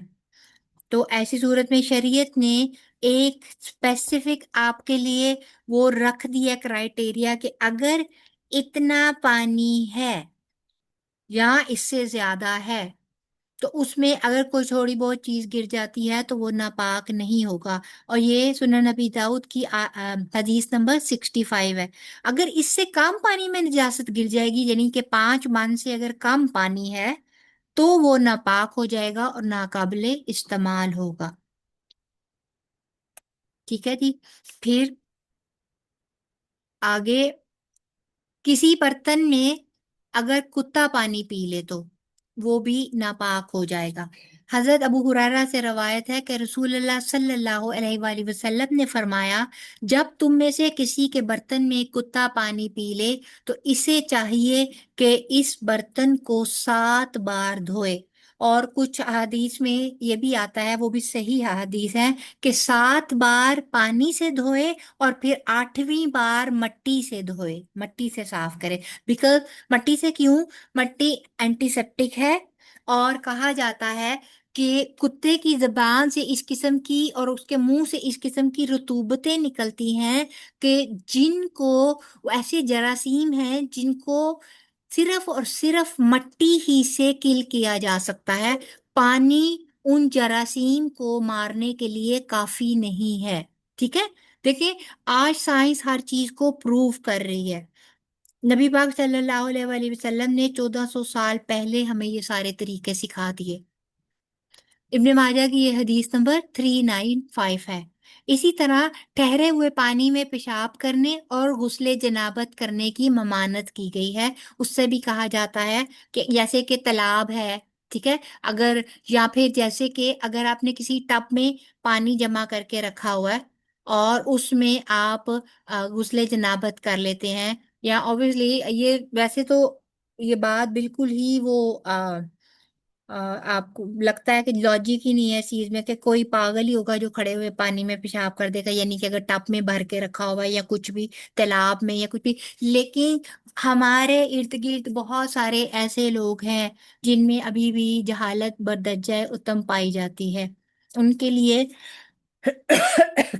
تو ایسی صورت میں شریعت نے ایک اسپیسیفک آپ کے لیے وہ رکھ دیا کرائٹیریا کہ اگر اتنا پانی ہے یا اس سے زیادہ ہے تو اس میں اگر کوئی تھوڑی بہت چیز گر جاتی ہے تو وہ ناپاک نہیں ہوگا۔ اور یہ سنن نبی داؤد کی حدیث نمبر 65 ہے۔ اگر اس سے کم پانی میں نجاست گر جائے گی، یعنی کہ 5 من سے اگر کم پانی ہے تو وہ ناپاک ہو جائے گا اور ناقابل استعمال ہوگا۔ ٹھیک ہے جی، پھر آگے کسی برتن میں اگر کتا پانی پی لے تو وہ بھی ناپاک ہو جائے گا۔ حضرت ابو ہریرہ سے روایت ہے کہ رسول اللہ صلی اللہ علیہ وآلہ وسلم نے فرمایا، جب تم میں سے کسی کے برتن میں کتا پانی پی لے تو اسے چاہیے کہ اس برتن کو 7 بار دھوئے۔ اور کچھ احادیث میں یہ بھی آتا ہے، وہ بھی صحیح احادیث ہے، کہ 7 بار پانی سے دھوئے اور پھر 8ویں بار مٹی سے دھوئے، مٹی سے صاف کرے۔ بیکاز مٹی سے کیوں؟ مٹی اینٹی سیپٹک ہے، اور کہا جاتا ہے کہ کتے کی زبان سے اس قسم کی اور اس کے منہ سے اس قسم کی رطوبتیں نکلتی ہیں کہ جن کو ایسے جراثیم ہیں جن کو صرف اور صرف مٹی ہی سے کل کیا جا سکتا ہے، پانی ان جراثیم کو مارنے کے لیے کافی نہیں ہے۔ ٹھیک ہے، دیکھیں آج سائنس ہر چیز کو پروف کر رہی ہے۔ نبی پاک صلی اللہ علیہ وآلہ وسلم نے 1400 سال پہلے ہمیں یہ سارے طریقے سکھا دیے۔ ابن ماجہ کی یہ حدیث نمبر 395 ہے۔ اسی طرح ٹھہرے ہوئے پانی میں پیشاب کرنے اور غسل جنابت کرنے کی ممانت کی گئی ہے۔ اس سے بھی کہا جاتا ہے کہ جیسے کہ تالاب ہے، ٹھیک ہے، اگر یا پھر جیسے کہ اگر آپ نے کسی ٹب میں پانی جمع کر کے رکھا ہوا ہے اور اس میں آپ غسل جنابت کر لیتے ہیں، یا اوبویسلی یہ ویسے تو یہ بات بالکل ہی وہ آپ کو لگتا ہے کہ لاجک ہی نہیں ہے اس چیز میں کہ کوئی پاگل ہی ہوگا جو کھڑے ہوئے پانی میں پیشاب کر دے گا، یعنی کہ اگر ٹب میں بھر کے رکھا ہوا ہے یا کچھ بھی تالاب میں یا کچھ بھی۔ لیکن ہمارے ارد گرد بہت سارے ایسے لوگ ہیں جن میں ابھی بھی جہالت بردرجہ اتم پائی جاتی ہے، ان کے لیے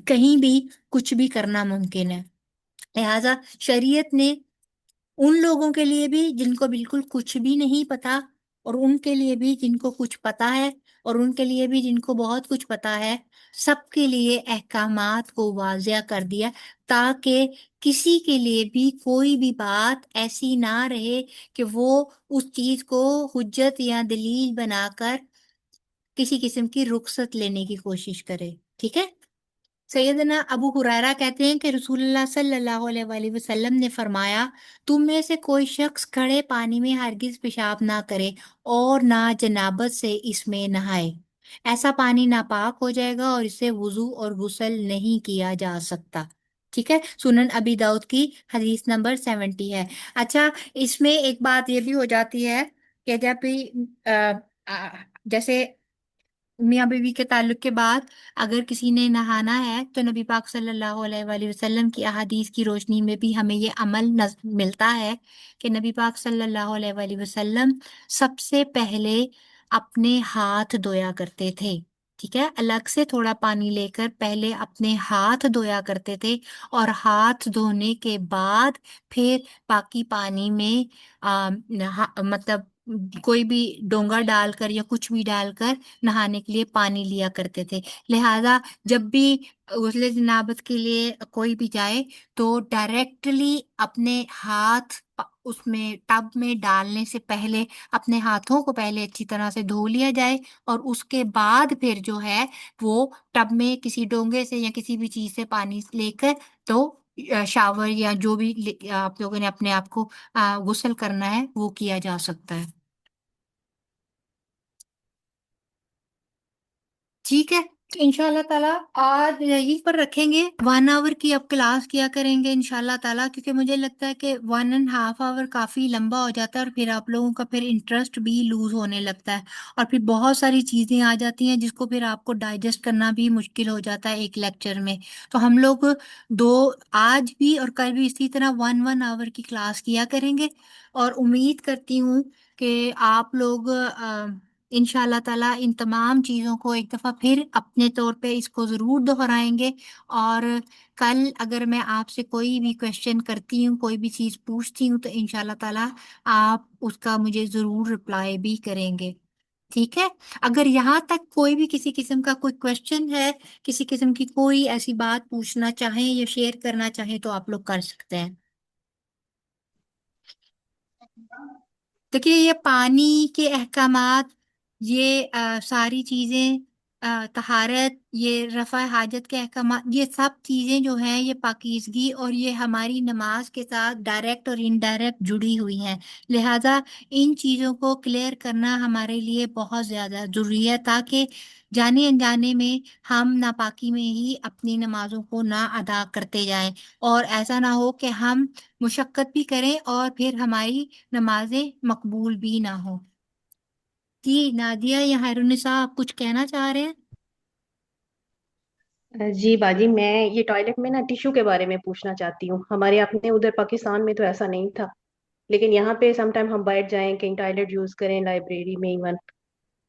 کہیں بھی کچھ بھی کرنا ممکن ہے۔ لہذا شریعت نے ان لوگوں کے لیے بھی جن کو بالکل کچھ بھی نہیں پتا، اور ان کے لیے بھی جن کو کچھ پتا ہے، اور ان کے لیے بھی جن کو بہت کچھ پتا ہے، سب کے لیے احکامات کو واضح کر دیا تاکہ کسی کے لیے بھی کوئی بھی بات ایسی نہ رہے کہ وہ اس چیز کو حجت یا دلیل بنا کر کسی قسم کی رخصت لینے کی کوشش کرے۔ ٹھیک ہے، سیدنا ابو ہریرہ کہتے ہیں کہ رسول اللہ صلی اللہ علیہ وآلہ وسلم نے فرمایا، تم میں سے کوئی شخص کھڑے پانی میں ہرگز پیشاب نہ کرے اور نہ جنابت سے اس میں نہائے، ایسا پانی ناپاک ہو جائے گا اور اسے وضو اور غسل نہیں کیا جا سکتا۔ ٹھیک ہے، سنن ابی داؤد کی حدیث نمبر 70 ہے۔ اچھا، اس میں ایک بات یہ بھی ہو جاتی ہے کہ جب بھی جیسے میاں بیوی کے تعلق کے بعد اگر کسی نے نہانا ہے تو نبی پاک صلی اللہ علیہ وآلہ وسلم کی احادیث کی روشنی میں بھی ہمیں یہ عمل ملتا ہے کہ نبی پاک صلی اللہ علیہ وآلہ وسلم سب سے پہلے اپنے ہاتھ دھویا کرتے تھے۔ ٹھیک ہے، الگ سے تھوڑا پانی لے کر پہلے اپنے ہاتھ دھویا کرتے تھے، اور ہاتھ دھونے کے بعد پھر باقی پانی میں مطلب کوئی بھی ڈونگا ڈال کر یا کچھ بھی ڈال کر نہانے کے لیے پانی لیا کرتے تھے۔ لہذا جب بھی غسل جنابت کے لیے کوئی بھی جائے تو ڈائریکٹلی اپنے ہاتھ اس میں ٹب میں ڈالنے سے پہلے اپنے ہاتھوں کو پہلے اچھی طرح سے دھو لیا جائے، اور اس کے بعد پھر جو ہے وہ ٹب میں کسی ڈونگے سے یا کسی بھی چیز سے پانی لے کر تو شاور یا جو بھی آپ لوگوں نے اپنے آپ کو غسل کرنا ہے وہ کیا جا سکتا ہے۔ ٹھیک ہے، تو ان شاء اللہ تعالیٰ آج یہیں پر رکھیں گے، 1 آور کی اب کلاس کیا کریں گے ان شاء اللہ تعالیٰ، کیونکہ مجھے لگتا ہے کہ 1.5 آور کافی لمبا ہو جاتا ہے، اور پھر آپ لوگوں کا پھر انٹرسٹ بھی لوز ہونے لگتا ہے، اور پھر بہت ساری چیزیں آ جاتی ہیں جس کو پھر آپ کو ڈائجسٹ کرنا بھی مشکل ہو جاتا ہے ایک لیکچر میں۔ تو ہم لوگ دو آج بھی اور کل بھی اسی طرح 1 آور کی کلاس کیا کریں گے، اور امید کرتی ہوں کہ آپ لوگ ان شاء اللہ تعالیٰ ان تمام چیزوں کو ایک دفعہ پھر اپنے طور پہ اس کو ضرور دہرائیں گے، اور کل اگر میں آپ سے کوئی بھی کویشچن کرتی ہوں، کوئی بھی چیز پوچھتی ہوں، تو ان شاء اللہ تعالیٰ آپ اس کا مجھے ضرور رپلائی بھی کریں گے، ٹھیک ہے؟ اگر یہاں تک کوئی بھی کسی قسم کا کوئی کویشچن ہے، کسی قسم کی کوئی ایسی بات پوچھنا چاہیں یا شیئر کرنا چاہیں تو آپ لوگ کر سکتے ہیں۔ دیکھیے یہ پانی کے احکامات، یہ ساری چیزیں، طہارت، یہ رفع حاجت کے احکامات، یہ سب چیزیں جو ہیں یہ پاکیزگی اور یہ ہماری نماز کے ساتھ ڈائریکٹ اور انڈائریکٹ جڑی ہوئی ہیں، لہٰذا ان چیزوں کو کلیئر کرنا ہمارے لیے بہت زیادہ ضروری ہے، تاکہ جانے انجانے میں ہم ناپاکی میں ہی اپنی نمازوں کو نہ ادا کرتے جائیں، اور ایسا نہ ہو کہ ہم مشقت بھی کریں اور پھر ہماری نمازیں مقبول بھی نہ ہوں۔ جی نادیہ یا خیرالنساء، آپ کچھ کہنا چاہ رہے ہیں؟ جی باجی، میں یہ ٹوائلٹ میں نا ٹیشو کے بارے میں پوچھنا چاہتی ہوں۔ ہمارے اپنے ادھر پاکستان میں تو ایسا نہیں تھا، لیکن یہاں پہ سم ٹائم ہم بیٹھ جائیں، کہیں ٹوائلٹ یوز کریں، لائبریری میں ایون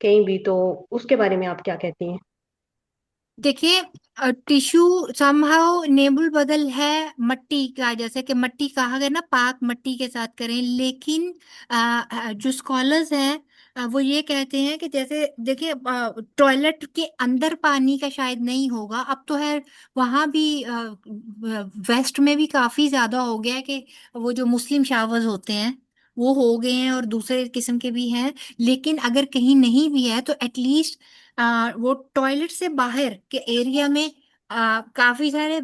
کہیں بھی، تو اس کے بارے میں آپ کیا کہتی ہیں؟ دیکھیے ٹیشو سم ہاؤ نیبل بدل ہے مٹی کا، جیسے کہ مٹی کہا گیا نا پاک مٹی کے ساتھ کریں، لیکن جو اسکالرز ہیں وہ یہ کہتے ہیں کہ جیسے دیکھیے ٹوائلٹ کے اندر پانی کا شاید نہیں ہوگا، اب تو ہے وہاں بھی ویسٹ میں بھی کافی زیادہ ہو گیا ہے کہ وہ جو مسلم شاورز ہوتے ہیں وہ ہو گئے ہیں اور دوسرے قسم کے بھی ہیں، لیکن اگر کہیں نہیں بھی ہے تو ایٹ لیسٹ وہ ٹوائلٹ سے باہر کے ایریا میں کافی سارے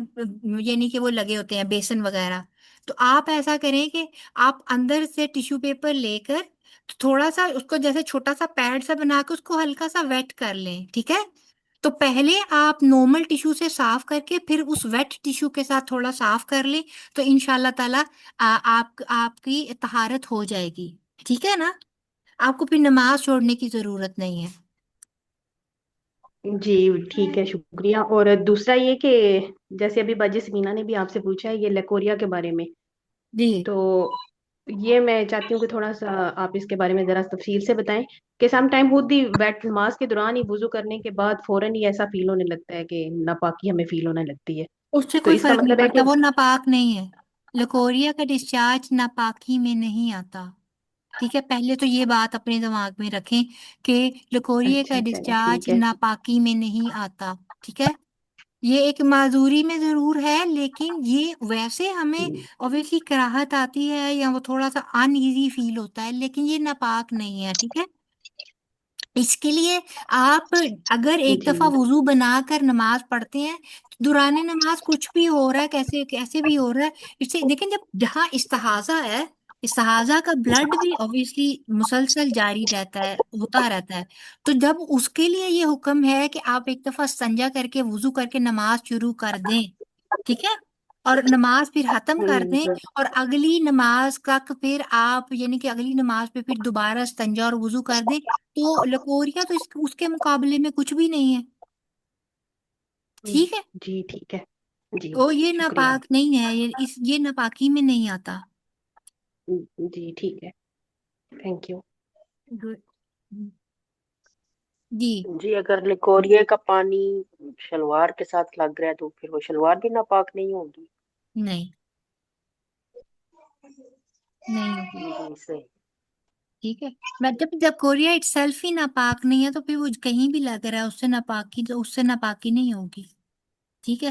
یعنی کہ وہ لگے ہوتے ہیں بیسن وغیرہ، تو آپ ایسا کریں کہ آپ اندر سے ٹیشو پیپر لے کر تھوڑا سا اس کو جیسے چھوٹا سا پیڈ سا بنا کے اس کو ہلکا سا ویٹ کر لیں، ٹھیک ہے؟ تو پہلے آپ نارمل ٹیشو سے صاف کر کے پھر اس ویٹ ٹیشو کے ساتھ تھوڑا صاف کر لیں، تو ان شاء اللہ تعالیٰ آپ کی طہارت ہو جائے گی، ٹھیک ہے نا؟ آپ کو پھر نماز چھوڑنے کی ضرورت نہیں ہے۔ جی ٹھیک ہے، شکریہ۔ اور دوسرا یہ کہ جیسے ابھی باجی سمینا نے بھی آپ سے پوچھا ہے یہ لیکوریا کے بارے میں، جی تو یہ میں چاہتی ہوں کہ تھوڑا سا آپ اس کے بارے میں ذرا تفصیل سے بتائیں کہ سم ٹائم خود ہی ویٹ نماز کے دوران ہی وضو کرنے کے بعد فوراً ہی ایسا فیل ہونے لگتا ہے کہ ناپاکی ہمیں فیل ہونے لگتی ہے، اس سے تو کوئی اس کا فرق نہیں مطلب ہے کہ پڑتا، وہ ناپاک نہیں ہے، لکوریا کا ڈسچارج ناپاکی میں نہیں آتا، ٹھیک ہے؟ پہلے تو یہ بات اپنے دماغ میں رکھیں کہ لکوریا اچھا کا چلے ڈسچارج ٹھیک ہے۔ ناپاکی میں نہیں آتا، ٹھیک ہے؟ یہ ایک معذوری میں ضرور ہے، لیکن یہ ویسے ہمیں اوبیسلی کراہت آتی ہے یا وہ تھوڑا سا ان ایزی فیل ہوتا ہے، لیکن یہ ناپاک نہیں ہے، ٹھیک ہے؟ اس کے لیے آپ اگر ایک جی دفعہ وضو بنا کر نماز پڑھتے ہیں، دوران نماز کچھ بھی ہو رہا ہے، کیسے کیسے بھی ہو رہا ہے، اس سے دیکھیں جب جہاں استحاضہ ہے، استحاضہ کا بلڈ بھی obviously مسلسل جاری رہتا ہے، ہوتا رہتا ہے، تو جب اس کے لیے یہ حکم ہے کہ آپ ایک دفعہ استنجا کر کے وضو کر کے نماز شروع کر دیں، ٹھیک ہے؟ اور نماز پھر ختم کر دیں، اور اگلی نماز کا پھر آپ یعنی کہ اگلی نماز پہ پھر دوبارہ استنجا اور وضو کر دیں، تو لکوریا تو اس کے مقابلے میں کچھ بھی نہیں ہے، ٹھیک ہے؟ جی ٹھیک ہے، جی تو یہ شکریہ۔ ناپاک نہیں ہے، یہ ناپاکی میں نہیں آتا۔ جی ٹھیک ہے، تھینک یو۔ گڈ جی جی اگر لیکوریا کا پانی شلوار کے ساتھ لگ رہا ہے تو پھر وہ شلوار بھی ناپاک نہیں ہوگی؟ نہیں، نہیں ہوگی، جی صحیح۔ ٹھیک ہے؟ میں جب کوریا اٹ سیلف ہی ناپاک نہیں ہے تو پھر وہ کہیں بھی لگ رہا ہے اس سے ناپاکی نہیں ہوگی، ٹھیک ہے؟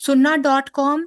sunnah.com